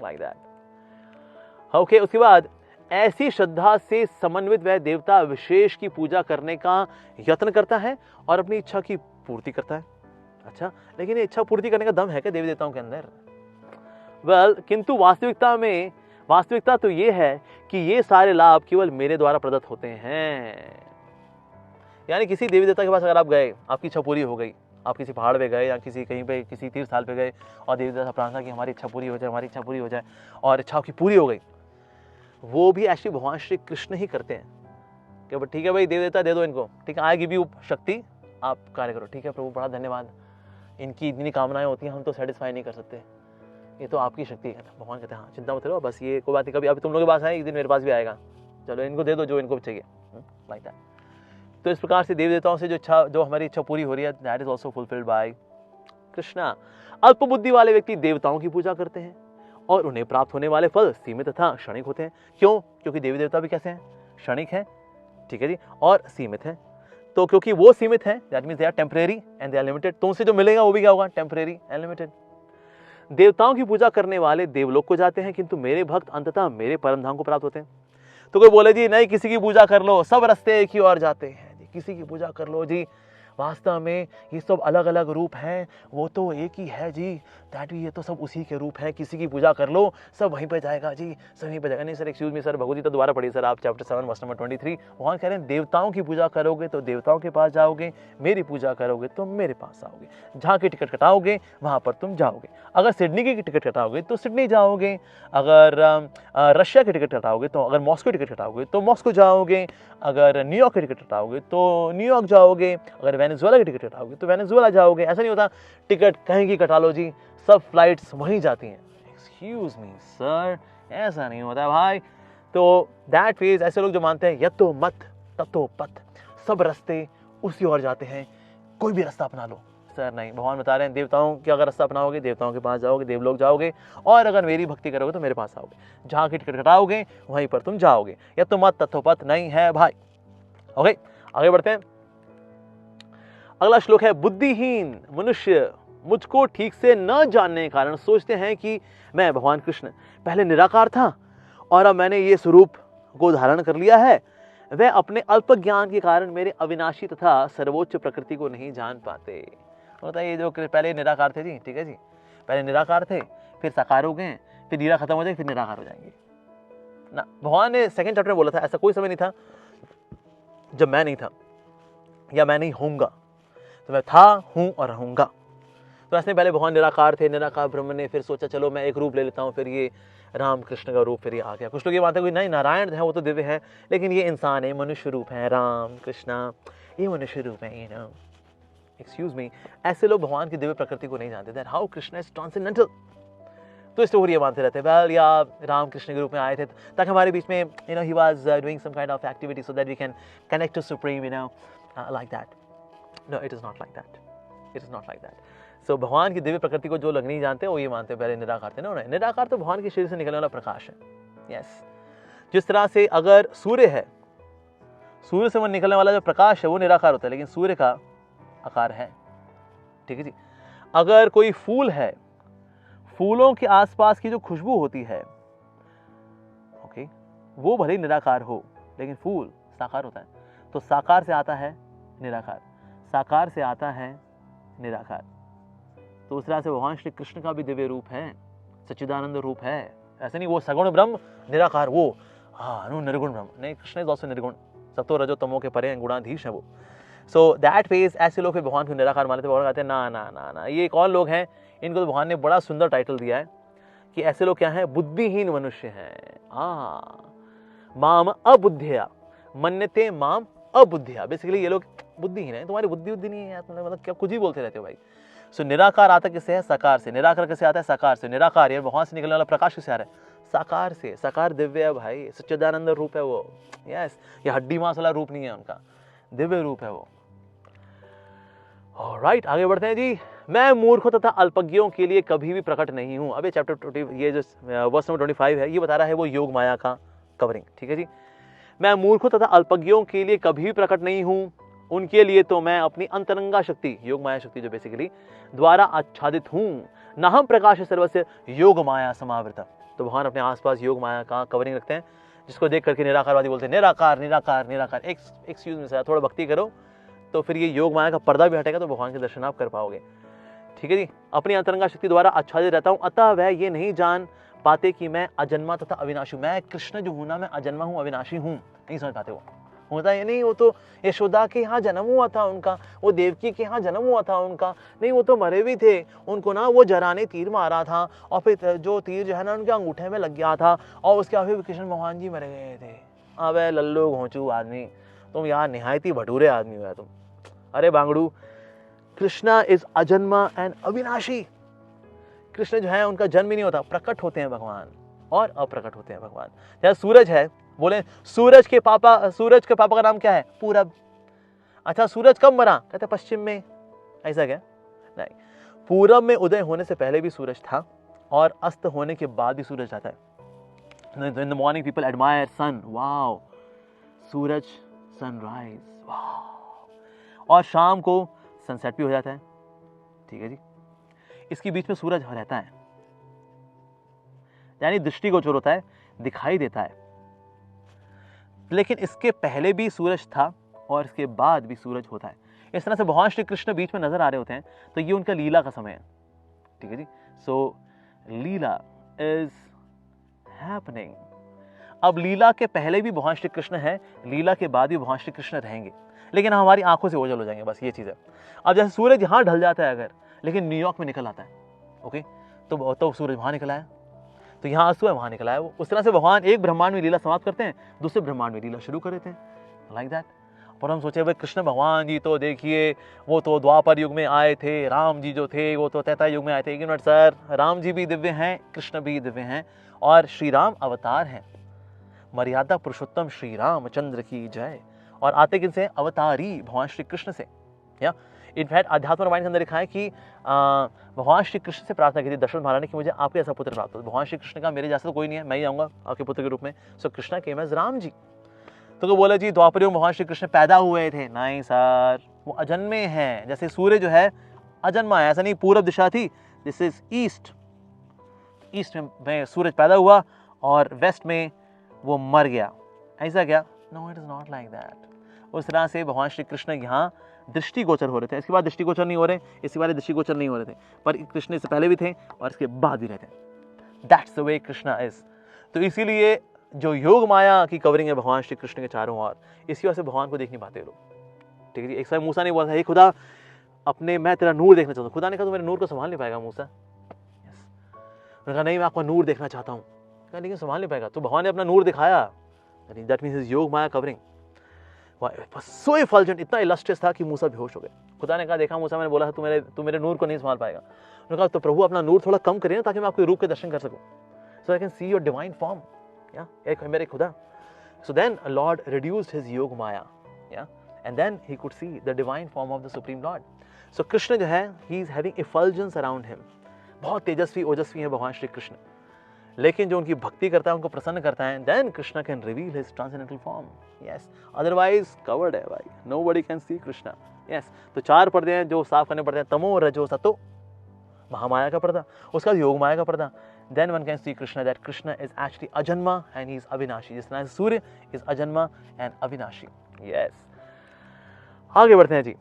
लाइक दैट। ओके, उसके बाद ऐसी श्रद्धा से समन्वित वह देवता विशेष की पूजा करने का यत्न करता है और अपनी इच्छा की पूर्ति करता है। अच्छा, लेकिन ये इच्छा पूर्ति करने का दम है क्या देवी देवताओं के अंदर? वेल, किंतु वास्तविकता तो ये है कि ये सारे लाभ केवल मेरे द्वारा प्रदत्त होते हैं। यानी किसी देवी देवता के पास अगर आप गए, आपकी इच्छा पूरी हो गई, आप किसी पहाड़ पे गए या किसी कहीं पे किसी तीर्थ स्थल पे गए और देवी देवता प्रार्थना की हमारी इच्छा पूरी हो जाए, हमारी इच्छा पूरी हो जाए, और इच्छा की पूरी हो गई, वो भी एक्चुअली भगवान श्री कृष्ण ही करते हैं कि ठीक है भाई देवी देवता दे दो इनको, ठीक है, आई गिव यू शक्ति, आप कार्य करो। ठीक है प्रभु, बड़ा धन्यवाद, इनकी इतनी कामनाएं होती हैं, हम तो सेटिस्फाई नहीं कर सकते, ये तो आपकी शक्ति है। भगवान कहते हैं हाँ चिंता मत करो, बस ये कोई बात नहीं, कभी अभी तुम लोगों के पास आए, एक दिन मेरे पास भी आएगा, चलो इनको दे दो जो इनको चाहिए, लाइक दैट। तो इस प्रकार से देवी देवताओं से जो हमारी इच्छा पूरी हो रही है, that is also fulfilled by Krishna. अल्प बुद्धि वाले व्यक्ति देवताओं की पूजा करते हैं और उन्हें प्राप्त होने वाले फल सीमित तथा क्षणिक होते हैं। क्यों? क्योंकि देवी देवता भी कैसे हैं? क्षणिक हैं, ठीक है जी, और सीमित हैं। तो क्योंकि वो सीमित हैं, that means they are temporary and they are limited. तो उनसे जो मिलेगा वो भी क्या होगा? Temporary and limited. देवताओं की पूजा करने वाले देवलोक को जाते हैं, किंतु मेरे भक्त अंततः मेरे परम धाम को प्राप्त होते हैं। तो कोई बोले जी नहीं, किसी की पूजा कर लो, सब रास्ते एक ही ओर जाते हैं जी, किसी की पूजा कर लो जी, वास्तव में ये सब अलग अलग रूप हैं, वो तो एक ही है जी, दैट ये तो सब उसी के रूप हैं, किसी की पूजा कर लो सब वहीं पे जाएगा जी, सब वहीं पे जाएगा। नहीं sir, excuse me sir, Bhagavad Gita दोबारा पढ़िए सर आप, चैप्टर 7 वर्स नंबर 23। वहाँ कह रहे हैं देवताओं की पूजा करोगे तो देवताओं के पास जाओगे, मेरी पूजा करोगे तो मेरे पास आओगे। जहाँ की टिकट कटाओगे वहाँ पर तुम जाओगे। अगर सिडनी की टिकट कटाओगे तो सिडनी जाओगे, अगर रशिया की टिकट कटाओगे तो, अगर मॉस्को टिकट कटाओगे तो मॉस्को जाओगे, अगर न्यूयॉर्क की टिकट कटाओगे तो न्यूयॉर्क जाओगे, अगर वेनेजुएला की टिकट कटाओगे तो वेनेजुएला जाओगे। ऐसा नहीं होता टिकट कहीं की कटा लो जी, सब फ्लाइट्स वहीं जाती हैं। एक्सक्यूज मी सर, ऐसा नहीं होता भाई। तो दैट फेज, ऐसे लोग जो मानते हैं यतो मत ततो पथ, सब रास्ते उसी ओर जाते हैं, कोई भी रास्ता अपना लो। सर नहीं, भगवान बता रहे हैं देवताओं के अगर रास्ता अपनाओगे देवताओं के पास जाओगे, देवलोक जाओगे, और अगर मेरी भक्ति करोगे तो मेरे पास आओगे। जहाँ की टिकट कटाओगे वहीं पर तुम जाओगे। यतो मत ततो पथ नहीं है भाई। ओके, आगे बढ़ते हैं। अगला श्लोक है, बुद्धिहीन मनुष्य मुझको ठीक से न जानने के कारण सोचते हैं कि मैं भगवान कृष्ण पहले निराकार था और अब मैंने ये स्वरूप को धारण कर लिया है। वह अपने अल्प ज्ञान के कारण मेरे अविनाशी तथा सर्वोच्च प्रकृति को नहीं जान पाते। होता है ये जो पहले निराकार थे जी, ठीक है जी, पहले निराकार थे, फिर साकार हो गए, फिर नीरा खत्म हो जाएगी, फिर निराकार हो जाएंगे ना। भगवान ने सेकंड चैप्टर में बोला था ऐसा कोई समय नहीं था जब मैं नहीं था या मैं नहीं होऊंगा, तो मैं था, हूं और रहूंगा। तो ऐसे पहले भगवान निराकार थे, निराकार ब्रह्म ने फिर सोचा चलो मैं एक रूप ले लेता हूँ, फिर ये राम कृष्ण का रूप फिर ये आ गया। कुछ लोग ये मानते हैं नहीं नारायण है वो तो दिव्य है, लेकिन ये इंसान है, मनुष्य रूप है, राम कृष्णा ये मनुष्य रूप है, यू नो। एक्सक्यूज मी, ऐसे लोग भगवान की दिव्य प्रकृति को नहीं जानते, that how Krishna is transcendental. तो इस ये मानते रहते हैं वेल या राम कृष्ण के रूप में आए थे ताकि हमारे बीच में you know he was doing some kind of activity so that we can connect to supreme, you know, like that. No, it is not like that, it is not like that. So भगवान की दिव्य प्रकृति को जो लोग नहीं जानते वो ये मानते हैं पहले निराकार थे ना। निराकार तो भगवान के शरीर से निकलने वाला प्रकाश है। यस, जिस तरह से अगर सूर्य है, सूर्य से वो निकलने वाला जो प्रकाश है वो निराकार होता है, लेकिन सूर्य का आकार है, ठीक है जी। अगर कोई फूल है, फूलों के आसपास की जो खुशबू होती है, ओके, वो भले ही निराकार हो लेकिन फूल साकार होता है। तो साकार से आता है निराकार, साकार से आता है निराकार। तो उस तरह से भगवान श्री कृष्ण का भी दिव्य रूप है, सच्चिदानंद रूप है। ऐसे नहीं वो सगुण ब्रह्म निराकार, वो हाँ निर्गुण ब्रह्म नहीं, कृष्ण इज आल्सो निर्गुण, सतो रजो तमो के परे गुणाधीश है वो। सो दैट फेज ऐसे लोग भगवान को निराकार मानते, भगवान कहते हैं ना ना ना ना, ये कौन लोग हैं? इनको तो भगवान ने बड़ा सुंदर टाइटल दिया है कि ऐसे लोग क्या हैं? बुद्धिहीन मनुष्य हैं। माम अबुद्धिया मन्यते माम अबुद्धिया। बेसिकली ये लोग बुद्धिहीन है, तुम्हारी बुद्धि नहीं है यार, मतलब क्या कुछ ही बोलते रहते हो भाई। सो निराकार आता किससे है? साकार से। निराकार कैसे आता है? साकार से। निराकार यार भगवान से निकलने वाला प्रकाश किससे आ रहा है? साकार से, साकार दिव्य है भाई, सच्चिदानंद रूप है वो। यस, ये हड्डी मांस वाला रूप नहीं है उनका, दिव्य रूप है वो। ऑलराइट, आगे बढ़ते हैं जी। मैं मूर्खों तथा अल्पज्ञों के लिए कभी भी प्रकट नहीं हूं। अब ये चैप्टर 20, ये जो वर्स नंबर 25 है, ये बता रहा है वो योग माया का कवरिंग। ठीक है जी। मैं मूर्खों तथा अल्पज्ञों के लिए कभी भी प्रकट नहीं हूं, उनके लिए तो मैं अपनी अंतरंगा शक्ति, योग माया शक्ति जो बेसिकली, द्वारा आच्छादित हूं। न हम प्रकाश सर्वस्य योग माया समावृत। तो भगवान अपने आसपास योग माया का कवरिंग रखते हैं, जिसको देख करके निराकारवादी बोलते हैं निराकार निराकार निराकार। एक्सक्यूज मी सर, थोड़ा भक्ति करो तो फिर ये योग माया का पर्दा भी हटेगा, तो भगवान के दर्शन आप कर पाओगे। ठीक है जी। अपनी अंतरंगा शक्ति द्वारा आच्छादित रहता हूं, अतः वह ये नहीं जान पाते कि मैं अजन्मा तथा अविनाशी हूं। मैं कृष्ण जो हूं ना, मैं अजन्मा हूं, अविनाशी हूं, नहीं समझ पाते वो। होता है नहीं, वो तो यशोदा के यहाँ जन्म हुआ था उनका, वो देवकी के यहाँ जन्म हुआ था उनका, नहीं वो तो मरे भी थे, उनको ना वो जरा ने तीर मारा था, और फिर जो तीर जो है ना उनके अंगूठे में लग गया था, और उसके बाद फिर कृष्ण भगवान जी मर गए थे। अबे लल्लू घोंचू आदमी, तुम यार निहायत ही भटूरे आदमी हो तुम। अरे बांगड़ू, कृष्णा इज अजन्मा एंड अविनाशी। कृष्ण जो है उनका जन्म ही नहीं होता, प्रकट होते हैं भगवान और अप्रकट होते हैं भगवान। जैसे सूरज है, बोले सूरज के पापा का नाम क्या है? पूरब। अच्छा, सूरज कब मरा? कहते पश्चिम में। ऐसा क्या? नहीं, पूरब में उदय होने से पहले भी सूरज था और अस्त होने के बाद भी सूरज आता है। In the morning people admire sun, wow, सूरज सनराइज, वाओ, और शाम को सनसेट भी हो जाता है। ठीक है जी। इसके बीच में सूरज रहता है, यानी दृष्टिगोचर होता है, दिखाई देता है। लेकिन इसके पहले भी सूरज था और इसके बाद भी सूरज होता है। इस तरह से भगवान श्री कृष्ण बीच में नजर आ रहे होते हैं, तो ये उनका लीला का समय है। ठीक है जी। सो लीला इज हैपनिंग। अब लीला के पहले भी भगवान श्री कृष्ण है, लीला के बाद भी भगवान श्री कृष्ण रहेंगे, लेकिन हमारी आंखों से ओझल हो जाएंगे, बस ये चीज है। अब जैसे सूरज यहां ढल जाता है अगर, लेकिन न्यूयॉर्क में निकल आता है, ओके, तो सूरज वहां निकला है, तो यहाँ अस्तु है, वहां निकला है वो। उस तरह से भगवान एक ब्रह्मांड में लीला समाप्त करते हैं, दूसरे ब्रह्मांड में लीला शुरू कर देते हैं, लाइक दैट। पर हम सोचे भाई कृष्ण भगवान जी तो देखिए वो तो द्वापर युग में आए थे, राम जी जो थे वो तो त्रेता युग में आए थे। एक मिनट सर, राम जी भी दिव्य हैं, कृष्ण भी दिव्य हैं, और श्री राम अवतार हैं। मर्यादा पुरुषोत्तम श्री रामचंद्र की जय। और आते किन से? अवतारी भगवान श्री कृष्ण से। या इनफैक्ट अध्यात्म रामायण के अंदर लिखा है कि भगवान श्री कृष्ण से प्रार्थना की थी दशरथ महाराज ने कि मुझे आपके ऐसा पुत्र प्राप्त हो। भगवान श्री कृष्ण का मेरे जैसा तो कोई नहीं है, मैं ही आऊंगा आपके पुत्र के रूप में। सो कृष्णा केम एज राम जी। तो बोला जी द्वापर युग भगवान श्री कृष्ण पैदा हुए थे। नहीं सर, वो अजन्मे हैं। जैसे सूर्य जो है अजन्मा है, ऐसा नहीं पूर्व दिशा थी, दिस इज ईस्ट। ईस्ट में सूरज पैदा हुआ और वेस्ट में वो मर गया, ऐसा क्या? No, it is not like that. उस तरह से भगवान श्री कृष्ण यहाँ दृष्टिगोचर हो रहे थे, इसके बाद दृष्टिगोचर नहीं हो रहे, इसके बाद दृष्टिगोचर नहीं हो रहे थे, पर कृष्ण इससे पहले भी थे और इसके बाद भी रहते हैं। That's the way Krishna is. तो इसीलिए जो योग माया की कवरिंग है भगवान श्री कृष्ण के चारों ओर, इसी वजह से भगवान को देख नहीं पाते लोग। ठीक है जी। एक समय मूसा ने बोला था, हे खुदा अपने मैं तेरा नूर देखना चाहता हूँ। खुदा ने कहा तो मेरे नूर को संभाल नहीं पाएगा मूसा। उन्होंने कहा नहीं, मैं आपका नूर देखना चाहता हूँ। कहा लेकिन संभाल नहीं पाएगा। तो भगवान ने अपना नूर दिखाया, that means his yoga Maya covering. सो एफल्जेंट, इतना इलस्ट्रियस था कि मूसा बेहोश हो गए। खुदा ने कहा देखा मूसा, मैंने बोला था तू मेरे नूर को नहीं संभाल पाएगा। उन्होंने कहा तो प्रभु अपना नूर थोड़ा कम करिए ना, ताकि मैं आपके रूप के दर्शन कर सकूं, so I can see your divine form. एक मेरे खुदा। So then lord reduced his yoga maya, and then he could see the divine form of the supreme lord. So Krishna जो है, he is having effulgence around him. बहुत तेजस्वी ओजस्वी है भगवान श्री कृष्ण, लेकिन जो उनकी भक्ति करता है, उनको प्रसन्न करता है, then Krishna can reveal his transcendental form. Yes, otherwise covered है भाई, nobody can see Krishna. Yes, तो चार पर्दे हैं जो साफ करने पड़ते हैं, तमो रजो सतो, महामाया का पर्दा, उसका योग माया का पर्दा। Then one can see Krishna, that Krishna is actually ajanma and he is avinashi, जिस तरह सूर्य is ajanma and avinashi. Yes, आगे बढ़ते हैं जी।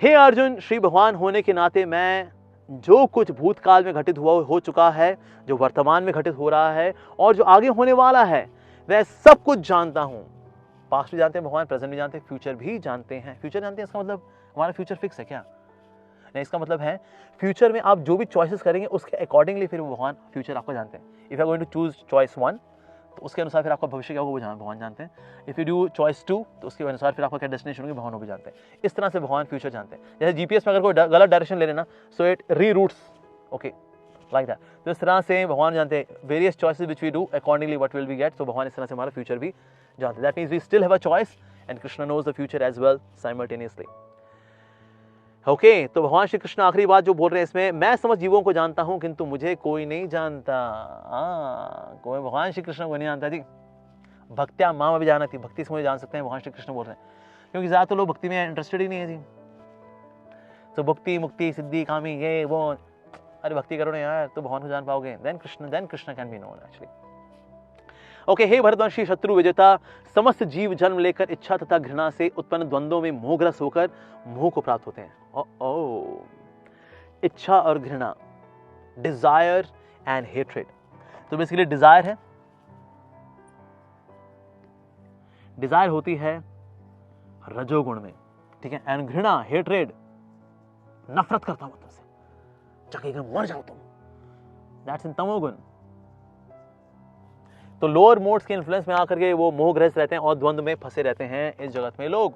हे अर्जुन, श्री भगवान होने के नाते मैं जो कुछ भूतकाल में घटित हुआ हो चुका है, जो वर्तमान में घटित हो रहा है और जो आगे होने वाला है, वह सब कुछ जानता हूं। पास्ट भी जानते हैं भगवान, प्रेजेंट भी जानते हैं, फ्यूचर भी जानते हैं। फ्यूचर जानते हैं, इसका मतलब हमारा फ्यूचर फिक्स है क्या? नहीं, इसका मतलब है फ्यूचर में आप जो भी चॉइसेस करेंगे उसके अकॉर्डिंगली फिर भगवान फ्यूचर आपको जानते हैं। If you are going to choose choice 1, तो उसके अनुसार फिर आपका भविष्य क्या होगा वो भगवान जानते हैं। इफ यू डू चॉइस 2, तो उसके अनुसार फिर आपका क्या डेस्टिनेशन होगी भगवान वो भी जानते हैं। इस तरह से भगवान फ्यूचर जानते हैं। जैसे जीपीएस में अगर कोई गलत डायरेक्शन ले लेना, so it reroutes, okay, like that. तो इस तरह से भगवान जानते हैं various choices which we do accordingly what will we get. तो भगवान इस तरह से हमारा फ्यूचर भी जानते हैं। That means we still have a choice and Krishna knows the future as well simultaneously. Okay, तो भगवान श्री कृष्ण आखिरी बात जो बोल रहे हैं इसमें, मैं समस्त जीवों को जानता हूं किंतु मुझे कोई नहीं जानता। कोई भगवान श्री कृष्ण को नहीं जानता जी। भक्त्या मां में भी जाना थी, भक्ति से मुझे जान सकते हैं, भगवान श्री कृष्ण बोल रहे हैं, क्योंकि ज्यादातर लोग भक्ति में इंटरेस्टेड ही नहीं है जी। तो भक्ति मुक्ति सिद्धि कामी ये वो, अरे भक्ति करो ना यार तो भगवान को जान पाओगे। Then Krishna can be known actually. Okay, हे भरतवंशी शत्रु विजेता, समस्त जीव जन्म लेकर इच्छा तथा घृणा से उत्पन्न द्वंद्वों में मोहग्रस्त होकर मोह को प्राप्त होते हैं। इच्छा और घृणा, डिजायर एंड हेट्रेड। तो बेसिकली डिजायर है, डिजायर होती है रजोगुण में, ठीक है, एंड घृणा हेट्रेड, नफरत करता हूं तुमसे, जाके मर जाओ तुम, दैट्स इन तमोगुण। तो लोअर मोड्स के इन्फ्लुएंस में आकर के वो मोहग्रस्त रहते हैं और द्वंद्व में फंसे रहते हैं इस जगत में लोग।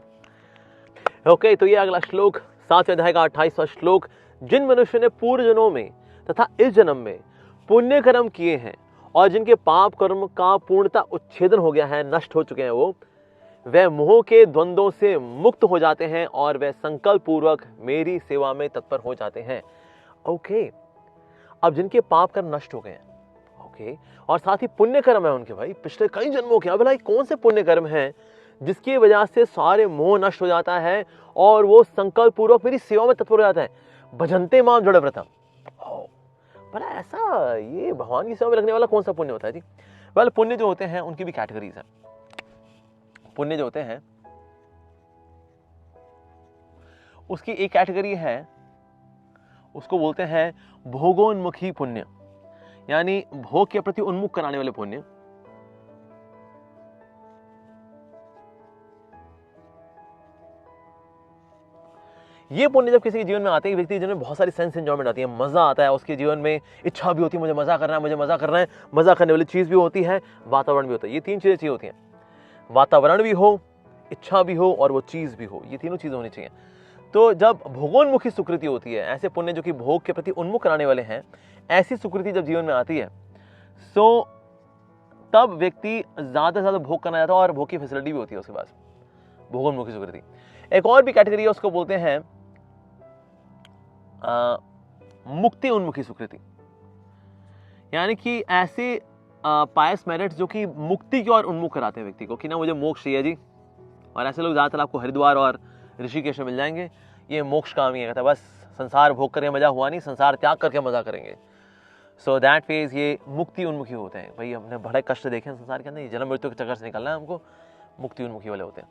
ओके, तो ये अगला श्लोक 7वें अध्याय का 28वां श्लोक। जिन मनुष्य ने पूर्व जन्मों में तथा इस जन्म में पुण्य कर्म किए हैं और जिनके पाप कर्म का पूर्णता उच्छेदन हो गया है, नष्ट हो चुके हैं, वो वह मोह के द्वंद्वों से मुक्त हो जाते हैं और वह संकल्प पूर्वक मेरी सेवा में तत्पर हो जाते हैं। ओके, अब जिनके पाप कर्म नष्ट हो गए हैं, ओके, और साथ ही पुण्य कर्म है उनके, भाई पिछले कई जन्मों के, अब भाई कौन से पुण्य कर्म हैं जिसकी वजह से सारे मोह नष्ट हो जाता है और वो संकल्प पूर्वक मेरी सेवा में तत्पर हो जाता है। भजन्ते माम जड़ व्रतम। भला ऐसा ये भगवान की सेवा में लगने वाला कौन सा पुण्य होता है जी? वेल, पुण्य जो होते हैं उनकी भी कैटेगरीज है। पुण्य जो होते हैं उसकी एक कैटेगरी है, उसको बोलते हैं भोगोन्मुखी पुण्य, यानी भोग के प्रति उन्मुख कराने वाले पुण्य। ये पुण्य जब किसी के जीवन में आते हैं, व्यक्ति के जीवन में बहुत सारी सेंस एंजॉयमेंट आती है, मजा आता है, उसके जीवन में इच्छा भी होती है, मुझे मजा करना है, मुझे मजा करना है, मजा करने वाली चीज भी होती है, वातावरण भी होता है। ये तीन चीजें चाहिए होती हैं, वातावरण भी हो, इच्छा भी हो और वो चीज भी हो, ये तीनों चीजें होनी चाहिए। तो जब भोगोन्मुखी सुकृति होती है, ऐसे पुण्य जो कि भोग के प्रति उन्मुख कराने वाले हैं, ऐसी सुकृति जब जीवन में आती है, सो तब व्यक्ति ज्यादा से ज्यादा भोग करना चाहता है और भोग की फैसिलिटी भी होती है उसके पास, भोगोन्मुखी सुकृति। एक और भी कैटेगरी है, उसको बोलते हैं मुक्ति उन्मुखी सुकृति, यानी कि ऐसे पायस मेरिट्स जो कि मुक्ति की ओर उन्मुख कराते हैं व्यक्ति को, कि ना मुझे मोक्ष चाहिए जी। और ऐसे लोग ज्यादातर आपको हरिद्वार और ऋषिकेश में मिल जाएंगे, ये मोक्ष कामी है, कहता है बस संसार भोग करके मजा हुआ नहीं, संसार त्याग करके मजा करेंगे। सो दैट फेज ये मुक्ति उन्मुखी होते हैं। भाई हमने बड़े कष्ट देखे हैं संसार के अंदर, जन्म मृत्यु के चक्कर से निकलना है हमको, मुक्ति उन्मुखी वाले होते हैं।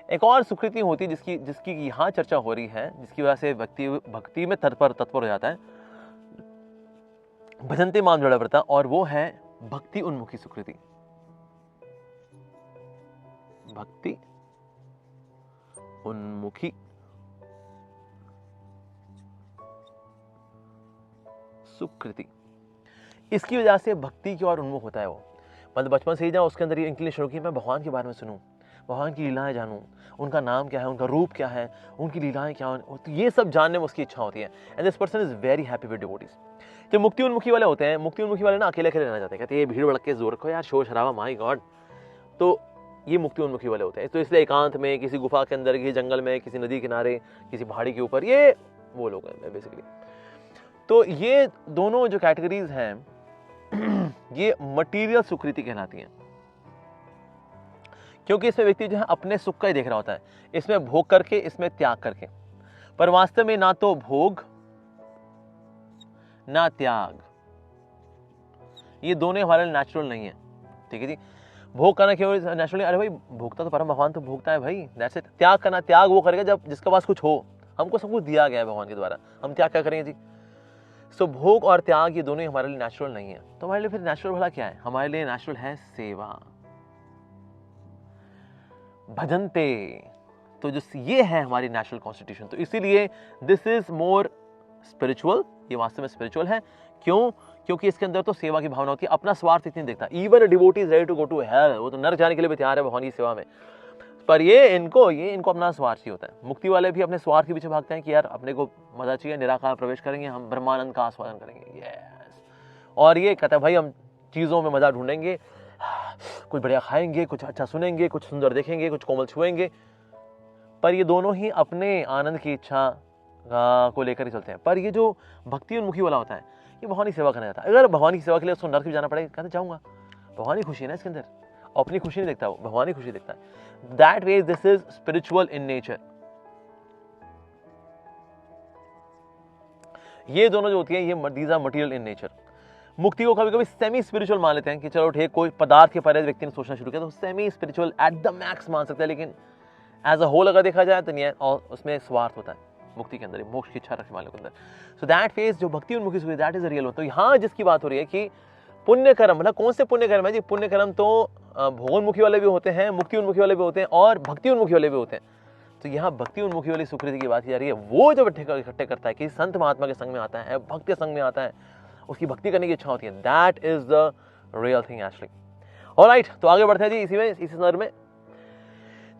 एक और सुकृति होती है जिसकी यहाँ चर्चा हो रही है, जिसकी वजह से व्यक्ति भक्ति में तत्पर हो जाता है, भजन्ते माम जड़ व्रता, और वो है भक्ति उन्मुखी सुकृति। भक्ति उन्मुखी सुकृति, इसकी वजह से भक्ति की ओर उन्मुख होता है वो। मतलब बचपन से ही जब उसके अंदर ये इंक्लिनेशन होगी, मैं भगवान के बारे में सुनूं, भगवान की लीलाएं जानूं, उनका नाम क्या है, उनका रूप क्या है, उनकी लीलाएं क्या हैं, तो ये सब जानने में उसकी इच्छा होती है। And this person is very happy with devotees. जो मुक्ति उन्मुखी वाले होते हैं, मुक्ति उन्मुखी वाले ना अकेले रहना चाहते हैं, कहते हैं ये भीड़ भड़क के जोर रखो यार, शोर शराबा, माय गॉड। तो ये मुक्ति उन्मुखी वाले होते हैं, तो इसलिए एकांत में, किसी गुफा के अंदर, किसी जंगल में, किसी नदी किनारे, किसी पहाड़ी के ऊपर, ये वो लोग हैं बेसिकली। तो ये दोनों जो कैटेगरीज हैं ये मटीरियल सुकृति कहलाती हैं, क्योंकि इसमें व्यक्ति जो है अपने सुख का ही देख रहा होता है, इसमें भोग करके, इसमें त्याग करके, पर वास्तव में ना तो भोग ना त्याग, ये दोनों हमारे लिए नेचुरल नहीं है। ठीक है जी, भोग करना क्यों नेचुरली, अरे भाई भोगता तो परम भगवान तो भोगता है भाई, दैट्स इट। त्याग करना, त्याग वो करेगा जब जिसके पास कुछ हो, हमको सब कुछ दिया गया है भगवान के द्वारा, हम त्याग क्या करेंगे जी। सो भोग और त्याग ये दोनों हमारे लिए नेचुरल नहीं है। तो हमारे लिए फिर नेचुरल भला क्या है? हमारे लिए नेचुरल है सेवा, भजनते। तो जो ये है हमारी नेचुरल कॉन्स्टिट्यूशन, तो इसीलिए दिस इज मोर स्पिरिचुअल, ये वास्तव में स्पिरिचुअल है। क्यों? क्योंकि इसके अंदर तो सेवा की भावना होती है, अपना स्वार्थ इतनी देखता। Even devotee is ready to go to hell, वो तो नरक जाने के लिए भी तैयार है भगवान की सेवा में, पर ये इनको अपना स्वार्थ चाहिए होता है। मुक्ति वाले भी अपने स्वार्थ के पीछे भागते हैं कि यार अपने को मजा चाहिए, निराकार प्रवेश करेंगे, हम ब्रह्मानंद का आस्वादन करेंगे। यस, और ये कहता है भाई हम चीज़ों में मज़ा ढूंढेंगे, कुछ बढ़िया खाएंगे, कुछ अच्छा सुनेंगे, कुछ सुंदर देखेंगे, कुछ कोमल छुएंगे। पर ये दोनों ही अपने आनंद की इच्छा को लेकर ही चलते हैं। पर ये जो भक्ति उन्मुखी वाला होता है, ये भगवान की सेवा करना चाहता है। अगर भगवान की सेवा के लिए उसको नर्क भी जाना पड़ेगा, कहते जाऊंगा, भगवान की खुशी है ना इसके अंदर, अपनी खुशी नहीं देखता, वो भगवान की खुशी देखता है। That way this is spiritual in nature. ये दोनों जो होती है ये these are material in nature. मुक्ति को कभी कभी सेमी स्पिरिचुअल मान लेते हैं कि चलो ठीक, कोई पदार्थ के परे व्यक्ति ने सोचना शुरू किया तो semi spiritual at the max मान सकते हैं, लेकिन एज अ होल अगर देखा जाए तो नहीं है, और उसमें स्वार्थ होता है मुक्ति के अंदर, मोक्ष की इच्छा रखने वाले के अंदर। सो दैट फेज जो भक्ति उन्मुखी सुखी, दैट इज रियल। तो यहाँ जिसकी बात हो रही है कि पुण्य कर्म, मतलब कौन से पुण्य कर्म है जी? पुण्य कर्म तो भोगोन्मुखी वाले भी होते हैं, मुक्ति उन्मुखी वाले भी होते हैं, और भक्ति उन्मुखी वाले भी होते हैं। तो यहाँ भक्ति उन्मुखी वाली सुकृति की बात की जा रही है। वो जब इकट्ठे करता है कि संत महात्मा के संग में आता है, भक्त के संग में आता है, उसकी भक्ति करने की इच्छा होती है, that is the real thing actually. Alright, तो आगे बढ़ते हैं जी इसी संदर्भ में।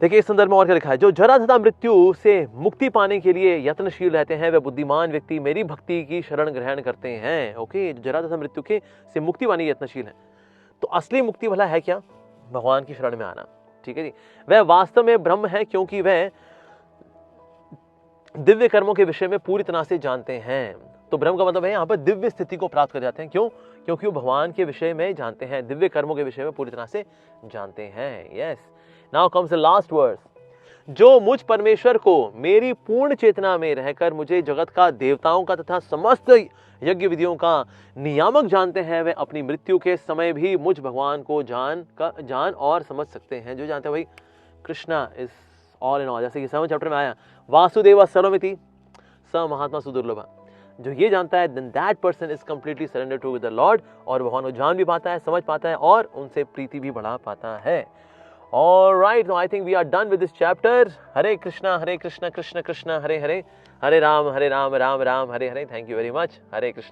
देखिए इस संदर्भ में और क्या लिखा है, जो जरा तथा मृत्यु से मुक्ति पाने के लिए यत्नशील रहते हैं वे बुद्धिमान व्यक्ति मेरी भक्ति की शरण ग्रहण करते हैं। ओके, जरा तथा मृत्यु के से मुक्ति पाने यत्नशील है। तो असली मुक्ति भला है क्या? भगवान की शरण में आना। ठीक है जी, वह वास्तव में ब्रह्म है क्योंकि वह दिव्य कर्मों के विषय में पूरी तरह से जानते हैं। तो ब्रह्म का मतलब है यहाँ पर दिव्य स्थिति को प्राप्त कर जाते हैं। क्यों? क्योंकि वो भगवान के विषय में जानते हैं, दिव्य कर्मों के विषय में पूरी तरह से जानते हैं। Yes, now comes the last verse. जो मुझ परमेश्वर को मेरी पूर्ण चेतना में रहकर मुझे जगत का, देवताओं का तथा समस्त यज्ञ विधियों का नियामक जानते हैं, वे अपनी मृत्यु के समय भी मुझ भगवान को जान और समझ सकते हैं। जो जानते हैं भाई Krishna is all in all, जैसे कि 7वें चैप्टर में आया वासुदेव सर्वमिति स महात्मा सुदुर्लभ। जो ये जानता है then that person is completely surrendered to the Lord, और भगवान को जान भी पाता है, समझ पाता है और उनसे प्रीति भी बढ़ा पाता है। Alright, now I think we are done with this chapter. Hare Krishna, Krishna Krishna, Hare Hare, Hare Ram, Ram Ram, Hare Hare. Thank you very much. Hare Krishna.